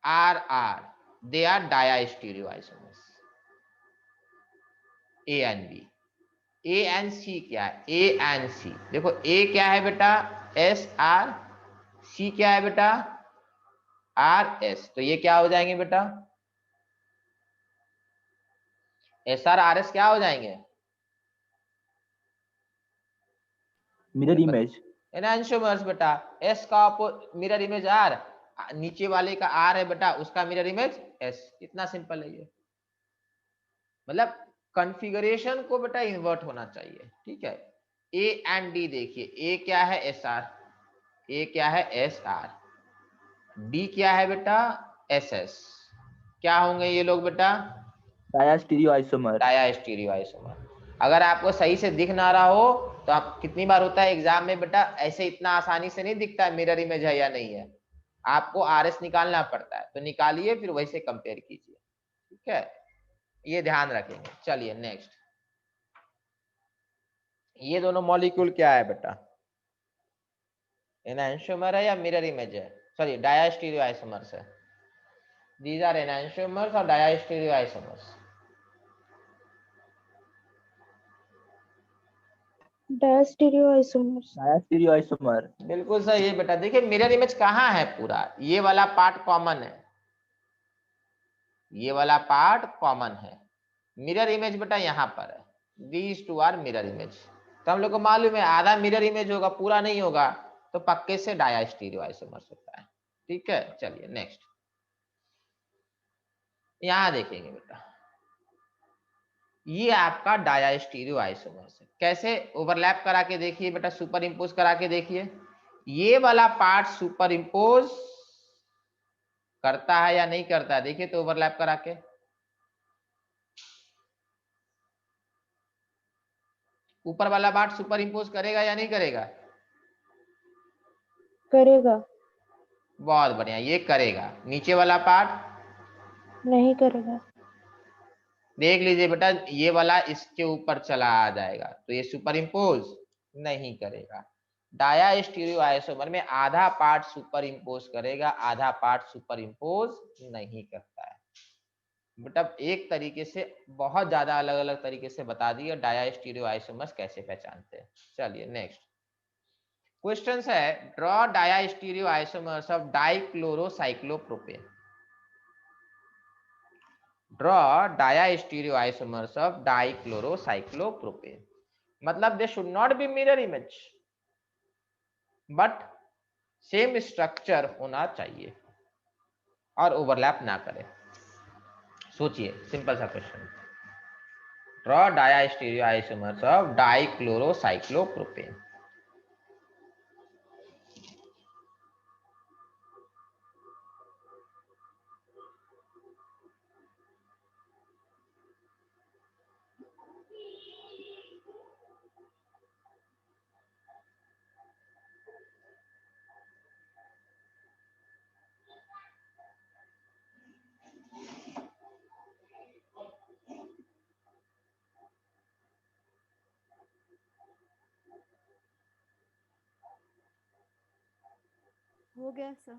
R R they are diastereoisomers. A and B, A and C क्या है? A and सी देखो, ए क्या है बेटा? एस आर, सी क्या है बेटा? आर एस, तो ये क्या हो जाएंगे बेटा? एस आर आर एस क्या हो जाएंगे? Mirror image. एनांशियोमर्स बेटा। एस का मिरर इमेज आर, नीचे वाले का आर है बेटा, उसका मिरर इमेज एस। इतना सिंपल है ये, मतलब कॉन्फ़िगरेशन को बेटा इन्वर्ट होना चाहिए। ठीक है, ए एंड डी देखिए, ए क्या है? एस आर, ए क्या है? एस आर, डी क्या है बेटा? S S. क्या होंगे ये लोग बेटा? Diastereoisomer. Diastereoisomer. अगर आपको सही से दिख ना रहा हो तो आप, कितनी बार होता है एग्जाम में बेटा ऐसे इतना आसानी से नहीं दिखता है मिरर इमेज है या नहीं है, आपको आरएस निकालना पड़ता है, तो निकालिए फिर वैसे कंपेयर कीजिए। ठीक है, ये ध्यान रखेंगे। चलिए नेक्स्ट, ये दोनों मॉलिक्यूल क्या है बेटा? एनांशियोमर है या मिरर इमेज है? सॉरी, डायास्टीरियो आइसोमर्स है। दीज आर एनांशियोमर्स और diastereoisomers. Diastereoisomers. Diastereoisomer. बिल्कुल सही है बेटा। देखिए मिरर इमेज कहाँ है? पूरा ये वाला पार्ट कॉमन है, ये वाला पार्ट कॉमन है। मिरर इमेज बेटा यहाँ पर है, these two are mirror image. तो हम लोग को मालूम है आधा मिरर इमेज होगा, पूरा नहीं होगा, तो पक्के से डायास्टीरियो आइसोमर्स होता है। ठीक है, चलिए नेक्स्ट, यहां देखेंगे बेटा, ये आपका डायास्टीरियो आइसोमर्स है। कैसे? ओवरलैप करा के देखिए बेटा, सुपर इंपोज करा के देखिए, ये वाला पार्ट सुपर इंपोज करता है या नहीं करता है? देखिए तो ओवरलैप करा के, ऊपर वाला पार्ट सुपर इंपोज करेगा या नहीं करेगा? करेगा। बहुत बढ़िया, ये करेगा। नीचे वाला पार्ट नहीं करेगा। देख लीजिए बेटा, ये वाला इसके ऊपर चला आ जाएगा, तो ये सुपर इंपोज नहीं करेगा। डायास्टीरियो आइसोमर में आधा पार्ट सुपर इंपोज करेगा, आधा पार्ट सुपर इंपोज नहीं करता है। बेटा एक तरीके से बहुत ज्यादा अलग अलग तरीके से बता दिया डाया स्टीरियो आइसोमर्स कैसे पहचानते हैं। चलिए नेक्स्ट क्वेश्चन है, draw diastereoisomers of dichlorocyclopropane. Draw diastereoisomers of dichlorocyclopropane, मतलब they should not be mirror image but same structure होना चाहिए और ओवरलैप ना करे। सोचिए सिंपल सा question, draw diastereoisomers of dichlorocyclopropane. हो गया सर।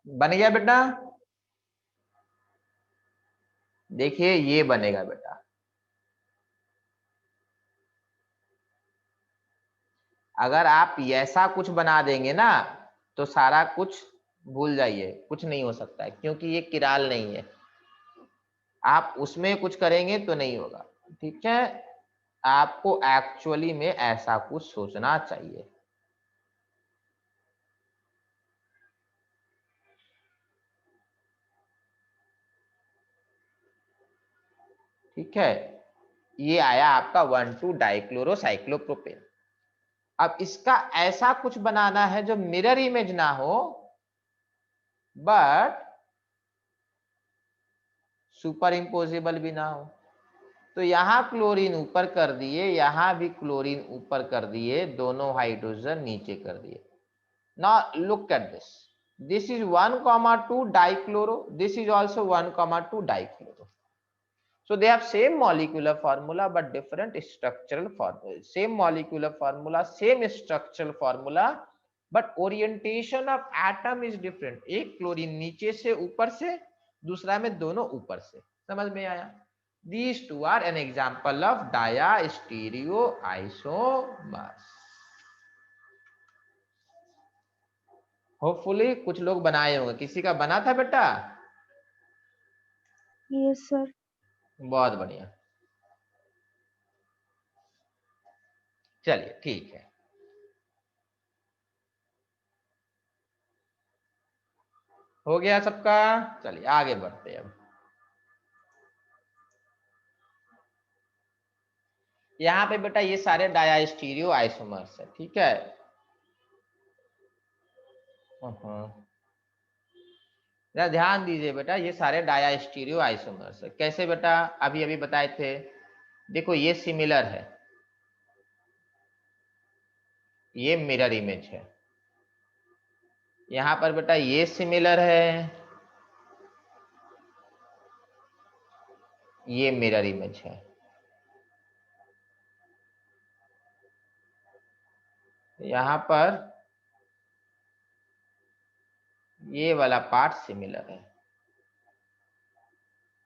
बन गया बेटा? देखिए ये बनेगा बेटा, अगर आप ऐसा कुछ बना देंगे ना तो सारा कुछ भूल जाइए, कुछ नहीं हो सकता है क्योंकि ये किराल नहीं है। आप उसमें कुछ करेंगे तो नहीं होगा, ठीक है? आपको एक्चुअली में ऐसा कुछ सोचना चाहिए। ठीक है, ये आया आपका 1,2 डाइक्लोरोसाइक्लोप्रोपेन। अब इसका ऐसा कुछ बनाना है जो मिरर इमेज ना हो बट सुपर इम्पोजिबल भी ना हो। तो यहां क्लोरीन ऊपर कर दिए, यहां भी क्लोरीन ऊपर कर दिए, दोनों हाइड्रोजन नीचे कर दिए। Now look at this, this is 1,2 dichloro, this is also 1,2 dichloro. So they have same molecular formula but different structural formula. Same molecular formula, same structural formula, but orientation of atom is different. एक chlorine नीचे से ऊपर से, दूसरा में दोनों ऊपर से। समझ में आया? These two are an example of diastereoisomers. Hopefully कुछ लोग बनाए होंगे। किसी का बना था बेटा? Yes, sir. बहुत बढ़िया, चलिए ठीक है। हो गया सबका? चलिए आगे बढ़ते हैं। अब यहाँ पे बेटा ये सारे डायास्टीरियो आइसोमर्स है, ठीक है? जरा ध्यान दीजिए बेटा, ये सारे डायास्टीरियो आइसोमर्स है। कैसे बेटा? अभी अभी बताए थे। देखो ये सिमिलर है, ये मिरर इमेज है। यहाँ पर बेटा ये सिमिलर है, ये मिरर इमेज है। यहाँ पर ये वाला पार्ट सिमिलर है।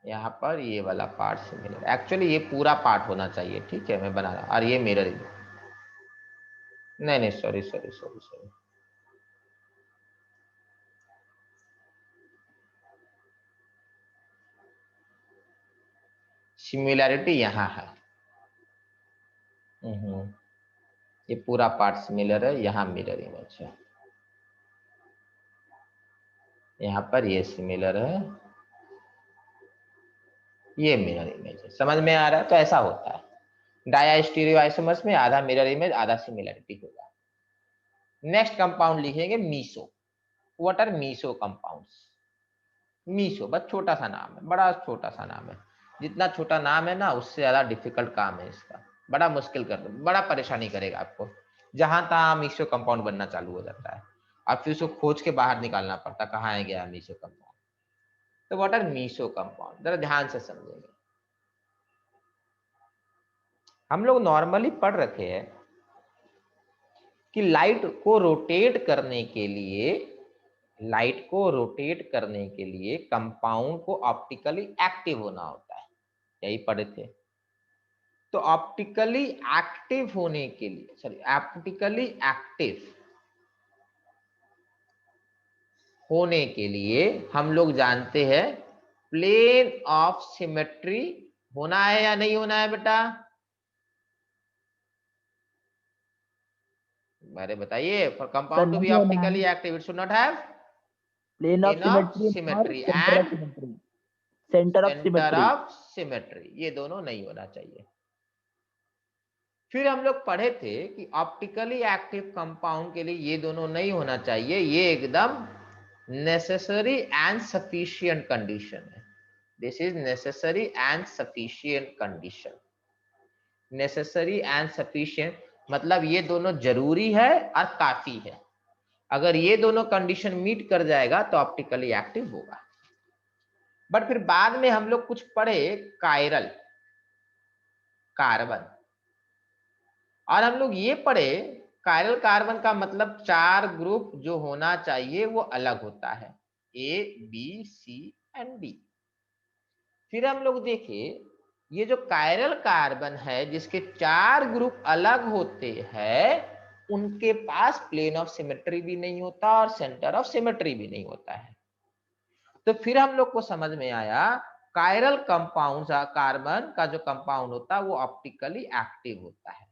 यहाँ पर ये वाला पार्ट सिमिलर, एक्चुअली ये पूरा पार्ट होना चाहिए, ठीक है, मैं बना रहा हूँ, और ये मिरर इमेज, नहीं नहीं sorry sorry sorry sorry, similarity यहाँ है। ये पूरा पार्ट सिमिलर है, यहाँ मिरर इमेज है, यहाँ पर ये सिमिलर है, ये मिरर इमेज है। समझ में आ रहा है? तो ऐसा होता है डाया स्टीरियो आइसोमर्स में, आधा मिरर इमेज आधा सिमिलैरिटी होगा। नेक्स्ट कंपाउंड लिखेंगे meso. What are meso compounds? Meso बस छोटा सा नाम है, बड़ा छोटा सा नाम है, जितना छोटा नाम है ना उससे ज्यादा डिफिकल्ट काम है इसका, बड़ा मुश्किल कर दो, बड़ा परेशानी करेगा आपको। जहां तहां मीसो कंपाउंड बनना चालू हो जाता है और फिर उसको खोज के बाहर निकालना पड़ता, कहाँ है गया मीसो कंपाउंड। तो व्हाट आर मीसो कंपाउंड, जरा ध्यान से समझेंगे। हम लोग नॉर्मली पढ़ रखे हैं कि लाइट को रोटेट करने के लिए, लाइट को रोटेट करने के लिए कंपाउंड को ऑप्टिकली एक्टिव होना होता है, यही पढ़े थे। तो ऑप्टिकली एक्टिव होने के लिए, सॉरी ऑप्टिकली एक्टिव होने के लिए हम लोग जानते हैं प्लेन ऑफ सिमेट्री होना है या नहीं होना है बेटा? अरे बताइए, for compound to be optically active it should not have plane of symmetry and centre of centre symmetry. Of symmetry, ये दोनों नहीं होना चाहिए। फिर हम लोग पढ़े थे कि ऑप्टिकली एक्टिव कंपाउंड के लिए ये दोनों नहीं होना चाहिए, ये एकदम नेसेसरी एंड सफिशिएंट कंडीशन है। This is necessary and sufficient condition. Necessary and sufficient मतलब ये दोनों जरूरी है और काफी है। अगर ये दोनों कंडीशन मीट कर जाएगा तो ऑप्टिकली एक्टिव होगा। बट फिर बाद में हम लोग कुछ पढ़े कायरल कार्बन, और हम लोग ये पढ़े कायरल कार्बन का मतलब 4 ग्रुप जो होना चाहिए वो अलग होता है, A B C and D. फिर हम लोग देखे ये जो कायरल कार्बन है जिसके 4 ग्रुप अलग होते हैं, उनके पास प्लेन ऑफ सिमेट्री भी नहीं होता और सेंटर ऑफ सिमेट्री भी नहीं होता है। तो फिर हम लोग को समझ में आया कायरल कंपाउंड कार्बन का जो कंपाउंड होता है वो ऑप्टिकली एक्टिव होता है।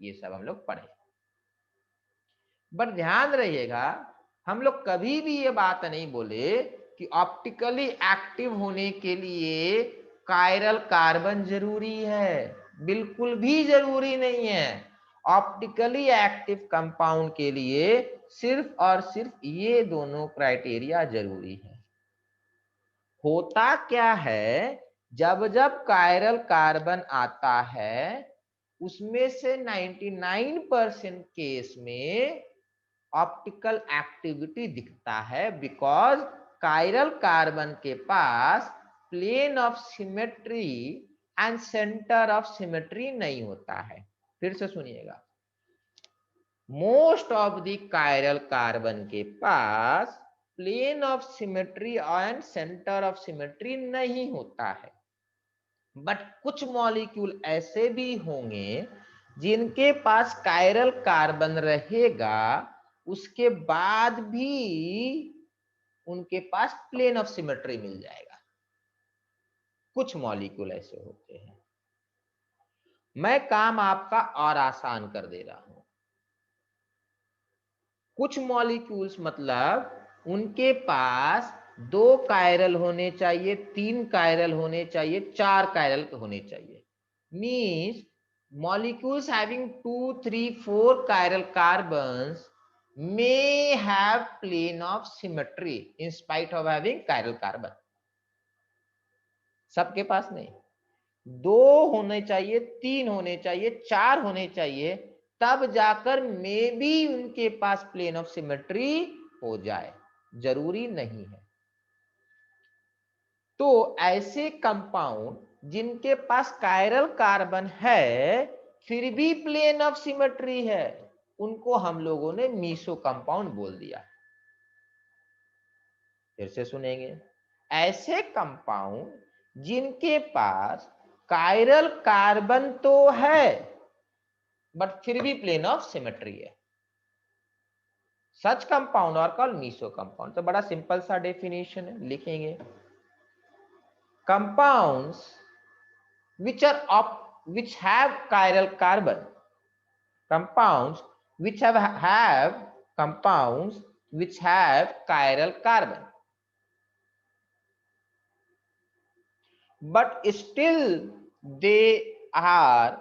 ये सब हम लोग पढ़े। बट ध्यान रहिएगा, हम लोग कभी भी ये बात नहीं बोले कि ऑप्टिकली एक्टिव होने के लिए कायरल कार्बन जरूरी है, बिल्कुल भी जरूरी नहीं है। ऑप्टिकली एक्टिव कंपाउंड के लिए सिर्फ और सिर्फ ये दोनों क्राइटेरिया जरूरी है। होता क्या है, जब जब कायरल कार्बन आता है उसमें से 99% केस में ऑप्टिकल एक्टिविटी दिखता है, बिकॉज कायरल कार्बन के पास plane of symmetry and centre of symmetry नहीं होता है। फिर से सुनिएगा, most of the chiral carbon के पास plane of symmetry and centre of symmetry नहीं होता है। बट कुछ मॉलिक्यूल ऐसे भी होंगे जिनके पास कायरल कार्बन रहेगा, उसके बाद भी उनके पास प्लेन ऑफ सिमेट्री मिल जाएगा। कुछ मॉलिक्यूल ऐसे होते हैं। मैं काम आपका और आसान कर दे रहा हूं। कुछ मॉलिक्यूल्स मतलब उनके पास 2 कायरल होने चाहिए, 3 कायरल होने चाहिए, 4 कायरल होने चाहिए। Means molecules having 2, 3, 4 chiral carbons may have plane of symmetry in spite of having chiral carbon. सबके पास नहीं, 2 होने चाहिए, 3 होने चाहिए, 4 होने चाहिए, तब जाकर मे भी उनके पास प्लेन ऑफ सिमेट्री हो जाए, जरूरी नहीं है। तो ऐसे कंपाउंड जिनके पास कायरल कार्बन है फिर भी प्लेन ऑफ सिमेट्री है, उनको हम लोगों ने मीसो कंपाउंड बोल दिया। फिर से सुनेंगे, ऐसे कंपाउंड जिनके पास कायरल कार्बन तो है बट फिर भी प्लेन ऑफ सिमेट्री है, सच कंपाउंड और कॉल्ड मीसो कंपाउंड। तो बड़ा सिंपल सा डेफिनेशन है, लिखेंगे compounds which have chiral carbon, compounds which have compounds which have chiral carbon but still they are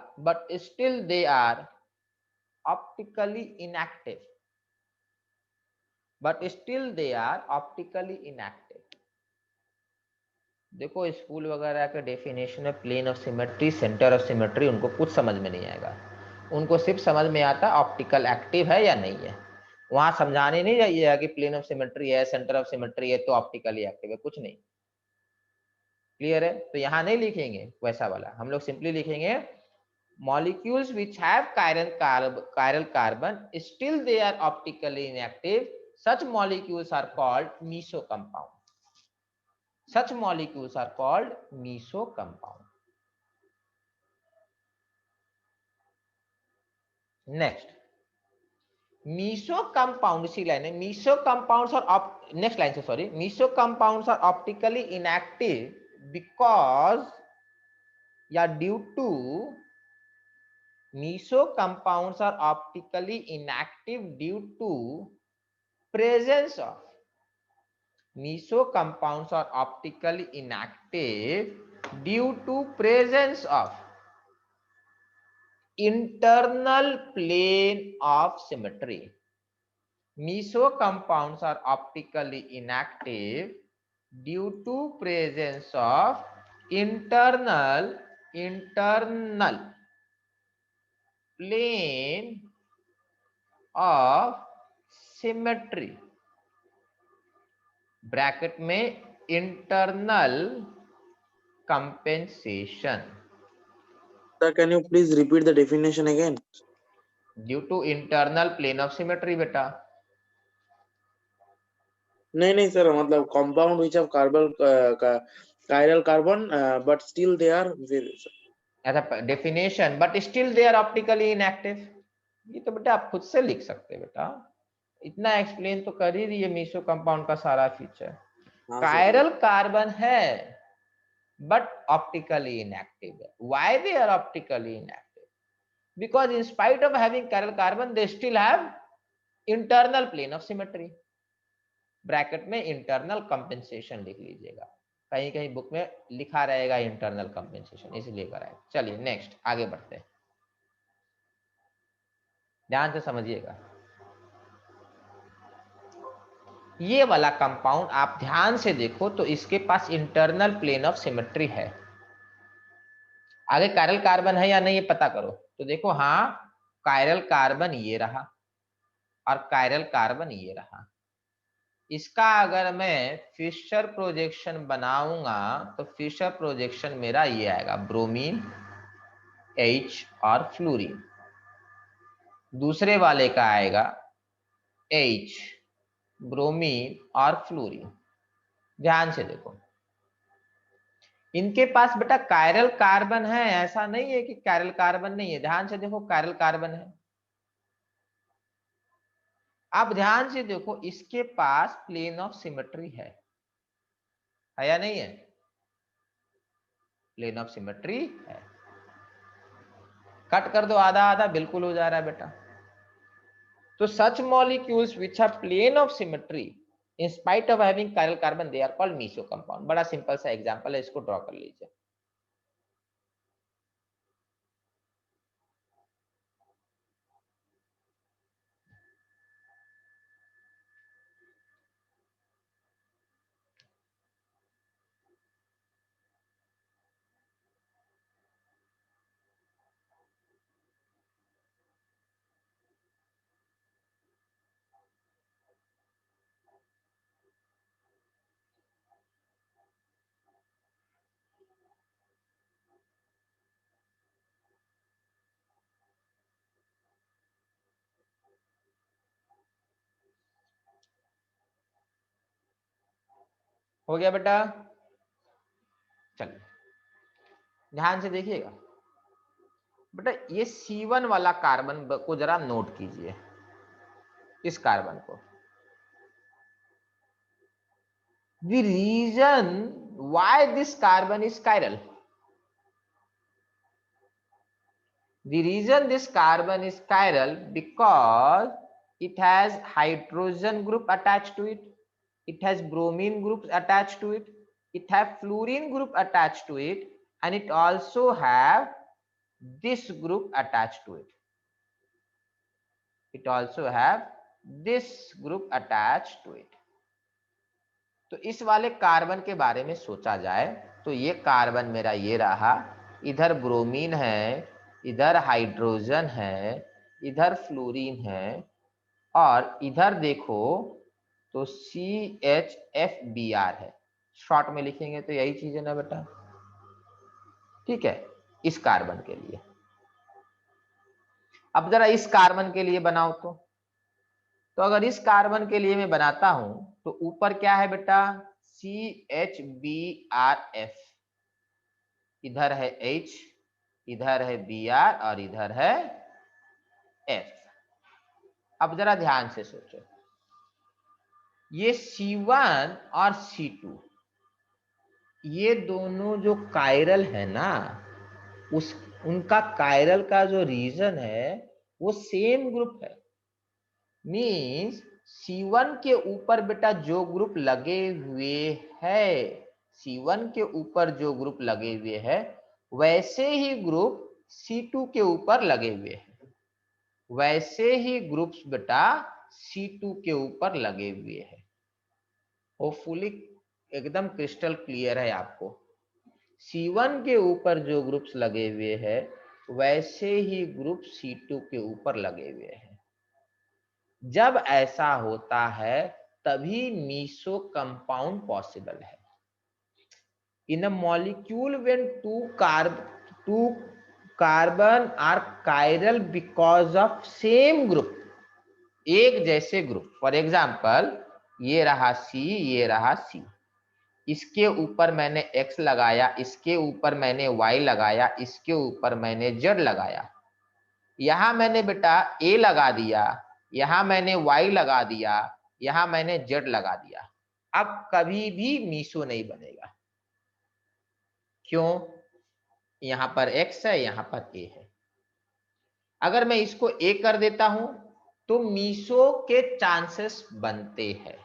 optically inactive, देखो स्कूल वगैरह के डेफिनेशन में plane of symmetry, centre of symmetry उनको कुछ समझ में नहीं आएगा, उनको सिर्फ समझ में आता ऑप्टिकल एक्टिव है या नहीं है। वहां समझाने नहीं जाइएगा कि प्लेन ऑफ सिमेट्री है, सेंटर ऑफ सिमेट्री है तो ऑप्टिकली एक्टिव है, कुछ नहीं। क्लियर है? तो यहाँ नहीं लिखेंगे वैसा वाला, हम लोग सिंपली लिखेंगे molecules which have chiral carbon still they are optically inactive, such molecules are called meso compound. Such molecules are called meso compound. Next, meso compound, इसी लाइन है, meso compounds are next line से sorry, meso compounds are optically inactive because या due to, meso compounds are optically inactive due to presence of, meso compounds are optically inactive due to presence of internal plane of symmetry. Meso compounds are optically inactive due to presence of internal plane of symmetry, bracket में internal compensation. Sir, can you please repeat the definition again? Due to internal plane of symmetry बेटा, नहीं sir, मतलब compound which have chiral carbon but still they are ऐसा definition, but still they are optically inactive. ये तो बेटा आप खुद से लिख सकते हैं बेटा, इतना एक्सप्लेन तो कर ही रही है मीसो कंपाउंड का सारा फीचर। कायरल कार्बन है बट ऑप्टिकली इनएक्टिव है। Why they are optically inactive? Because in spite of having chiral carbon they still have internal plane of symmetry, bracket में इंटरनल कंपेंसेशन लिख लीजिएगा, कहीं कहीं बुक में लिखा रहेगा इंटरनल कंपेंसेशन, इसलिए कराए। चलिए नेक्स्ट आगे बढ़ते हैं, ध्यान से समझिएगा। ये वाला कंपाउंड आप ध्यान से देखो तो इसके पास इंटरनल प्लेन ऑफ सिमेट्री है। आगे कायरल कार्बन है या नहीं ये पता करो, तो देखो हाँ कायरल कार्बन ये रहा और कायरल कार्बन ये रहा। इसका अगर मैं फिशर प्रोजेक्शन बनाऊंगा तो फिशर प्रोजेक्शन मेरा ये आएगा, ब्रोमीन H और फ्लोरीन। दूसरे वाले का आएगा H, ब्रोमीन और फ्लोरीन। ध्यान से देखो, इनके पास बेटा कायरल कार्बन है, ऐसा नहीं है कि कायरल कार्बन नहीं है। ध्यान से देखो कायरल कार्बन है। अब ध्यान से देखो इसके पास प्लेन ऑफ सिमेट्री है या नहीं है? प्लेन ऑफ सिमेट्री है। कट कर दो आधा आधा, बिल्कुल हो जा रहा है बेटा। तो such molecules which have plane of symmetry in spite of having chiral carbon they are called meso compound. बड़ा सिंपल सा एग्जांपल है, इसको ड्रॉ कर लीजिए। हो गया बेटा? चलिए ध्यान से देखिएगा बेटा, ये C1 वाला कार्बन को जरा नोट कीजिए, इस कार्बन को। The reason why this carbon is chiral, the reason this carbon is chiral because it has hydrogen group attached to it, it has bromine groups attached to it, it has fluorine group attached to it, and it also have this group attached to it. It also have this group attached to it. तो इस वाले carbon के बारे में सोचा जाए तो ये कार्बन मेरा ये रहा, इधर ब्रोमीन है, इधर हाइड्रोजन है, इधर फ्लोरीन है, और इधर देखो तो CHFBr है। शॉर्ट में लिखेंगे तो यही चीज है ना बेटा, ठीक है, इस कार्बन के लिए। अब जरा इस कार्बन के लिए बनाओ तो अगर इस कार्बन के लिए मैं बनाता हूं तो ऊपर क्या है बेटा, CHBrF, इधर है H, इधर है Br और इधर है F। अब जरा ध्यान से सोचो, ये C1 और C2 ये दोनों जो कायरल है ना, उनका कायरल का जो रीजन है वो सेम ग्रुप है। मीन्स C1 के ऊपर बेटा जो ग्रुप लगे हुए है, C1 के ऊपर जो ग्रुप लगे हुए है वैसे ही ग्रुप C2 के ऊपर लगे हुए हैं, वैसे ही ग्रुप्स बेटा C2 के ऊपर लगे हुए हैं। होपफुली एकदम क्रिस्टल क्लियर है आपको। C1 के ऊपर जो ग्रुप्स लगे हुए हैं वैसे ही ग्रुप C2 के ऊपर लगे हुए हैं। जब ऐसा होता है तभी मीसो कंपाउंड पॉसिबल है। In a molecule when two carbon are chiral because of same group, एक जैसे ग्रुप। फॉर एग्जांपल ये रहा C, ये रहा C, इसके ऊपर मैंने X लगाया, इसके ऊपर मैंने Y लगाया, इसके ऊपर मैंने Z लगाया, यहां मैंने बेटा A लगा दिया, यहां मैंने Y लगा दिया, यहां मैंने Z लगा दिया। अब कभी भी मीसो नहीं बनेगा। क्यों? यहां पर X है, यहां पर A है। अगर मैं इसको A कर देता हूं तो मीसो के चांसेस बनते हैं,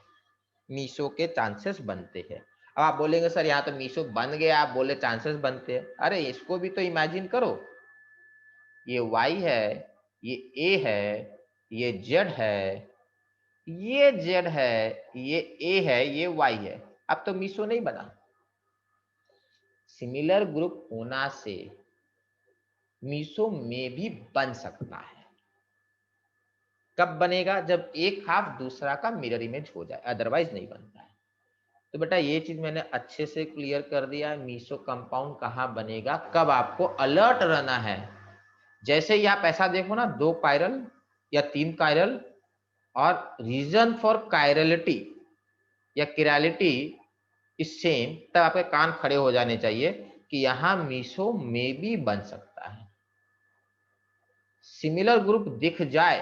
मीसो के चांसेस बनते हैं। अब आप बोलेंगे सर यहाँ तो मीसो बन गया, आप बोले चांसेस बनते हैं। अरे इसको भी तो इमेजिन करो, ये Y है, ये A है, ये Z है, ये Z है, ये A है, ये Y है। अब तो मीसो नहीं बना। सिमिलर ग्रुप होना से मीसो में भी बन सकता है। कब बनेगा? जब एक हाफ दूसरा का मिरर इमेज हो जाए, अदरवाइज नहीं बनता है। तो बेटा ये चीज मैंने अच्छे से क्लियर कर दिया है, मीसो कंपाउंड कहाँ बनेगा, कब आपको अलर्ट रहना है। जैसे ही आप ऐसा देखो ना, 2 कायरल या 3 कायरल और रीजन फॉर कायरलिटी या किरालिटी इज सेम, तब आपके कान खड़े हो जाने चाहिए कि यहां मीसो में भी बन सकता है। सिमिलर ग्रुप दिख जाए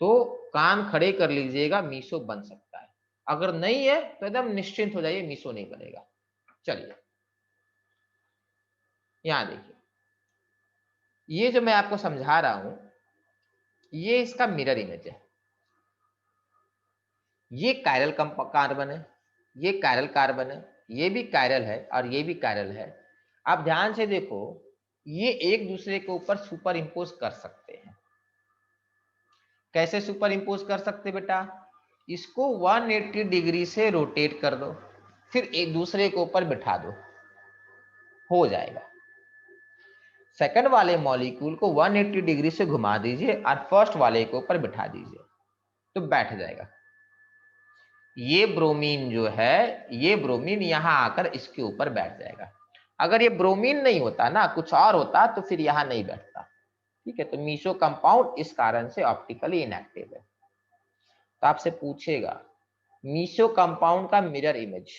तो कान खड़े कर लीजिएगा, मीसो बन सकता है। अगर नहीं है तो एकदम निश्चिंत हो जाइए, मीसो नहीं बनेगा। चलिए यहां देखिए, ये जो मैं आपको समझा रहा हूं ये इसका मिरर इमेज है। ये कायरल कार्बन है, ये कायरल कार्बन है, ये भी कायरल है और ये भी कायरल है। आप ध्यान से देखो, ये एक दूसरे के ऊपर सुपर इंपोज कर सकते हैं। कैसे सुपर इंपोज कर सकते बेटा? इसको 180 डिग्री से रोटेट कर दो, फिर एक दूसरे के ऊपर बिठा दो, हो जाएगा। सेकंड वाले मॉलिक्यूल को 180 डिग्री से घुमा दीजिए और फर्स्ट वाले के ऊपर बिठा दीजिए तो बैठ जाएगा। ये ब्रोमीन जो है, ये ब्रोमीन यहां आकर इसके ऊपर बैठ जाएगा। अगर ये ब्रोमीन नहीं होता ना, कुछ और होता, तो फिर यहां नहीं बैठता। ठीक है, तो मीसो कंपाउंड इस कारण से ऑप्टिकली इनएक्टिव है। तो आपसे पूछेगा मीसो कंपाउंड का मिरर इमेज,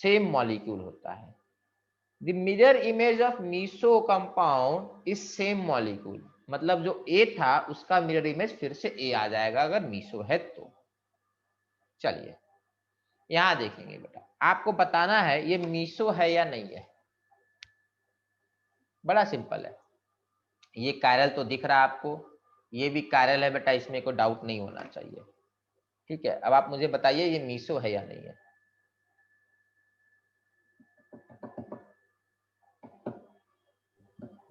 सेम मॉलिक्यूल होता है। The mirror image of meso compound is same molecule, मतलब जो ए था उसका मिरर इमेज फिर से ए आ जाएगा अगर मीसो है तो। चलिए यहां देखेंगे बेटा, आपको बताना है ये मीसो है या नहीं है। बड़ा सिंपल है, ये कायरल तो दिख रहा है आपको, ये भी कायरल है बेटा, इसमें कोई डाउट नहीं होना चाहिए। ठीक है, अब आप मुझे बताइए ये मीसो है या नहीं है।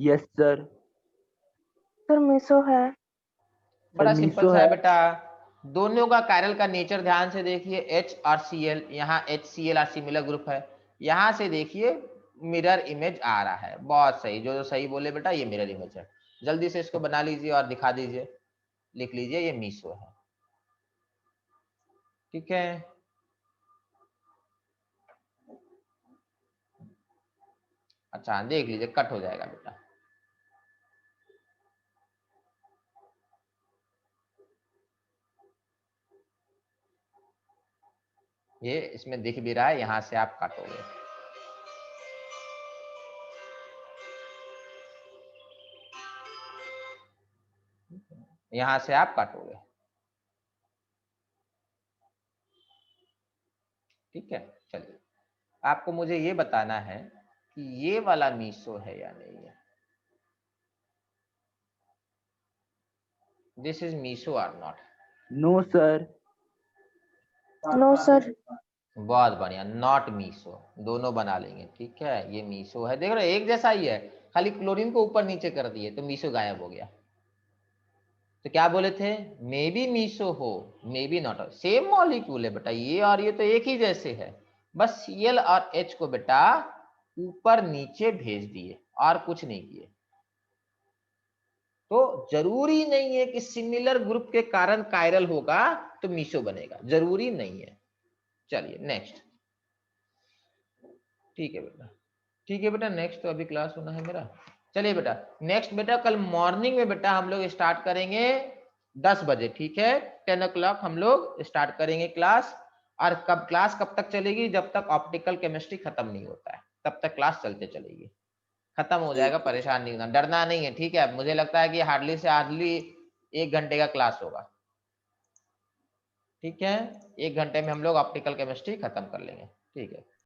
Yes sir. सर मीसो है। बड़ा सर सिंपल मीसो सा है है। बेटा, दोनों का कायरल का नेचर ध्यान से देखिए, H और Cl, यहाँ HCl और सिमिलर ग्रुप है, यहाँ से देखिए मिरर इमेज आ रहा है। बहुत सही, जो जो सही बोले बेटा ये मिरर इमेज है। जल्दी से इसको बना लीजिए और दिखा दीजिए, लिख लीजिए ये मीसो है। ठीक है, अच्छा देख लीजिए कट हो जाएगा बेटा। ये इसमें दिख भी रहा है, यहां से आप काटोगे। यहां से आप काटोगे। ठीक है, चलिए आपको मुझे ये बताना है कि ये वाला मीसो है या नहीं है। दिस इज मीसो और not. No sir. No sir. बहुत बढ़िया, नॉट मीसो, दोनों बना लेंगे। ठीक है, ये मीसो है, देख रहे हो एक जैसा ही है, खाली क्लोरीन को ऊपर नीचे कर दिए तो मीसो गायब हो गया। तो क्या बोले थे, मे बी मीसो हो, may be not, same molecule है बेटा, ये और ये तो एक ही जैसे है, बस Cl और H को बेटा ऊपर नीचे भेज दिए और कुछ नहीं किए। तो जरूरी नहीं है कि सिमिलर ग्रुप के कारण कायरल होगा तो मीसो बनेगा, जरूरी नहीं है। चलिए नेक्स्ट। ठीक है बेटा, ठीक है बेटा, नेक्स्ट तो अभी क्लास होना है मेरा। चलिए बेटा नेक्स्ट बेटा, कल मॉर्निंग में बेटा हम लोग स्टार्ट करेंगे 10 बजे। ठीक है, 10 o'clock हम लोग स्टार्ट करेंगे क्लास। और कब क्लास कब तक चलेगी, जब तक ऑप्टिकल केमिस्ट्री खत्म नहीं होता है तब तक क्लास चलते चलेगी। खत्म हो जाएगा, परेशान नहीं होना, डरना नहीं है। ठीक है, मुझे लगता है कि हार्डली से हार्डली 1 घंटे का क्लास होगा। ठीक है, 1 घंटे में हम लोग ऑप्टिकल केमिस्ट्री खत्म कर लेंगे। ठीक है।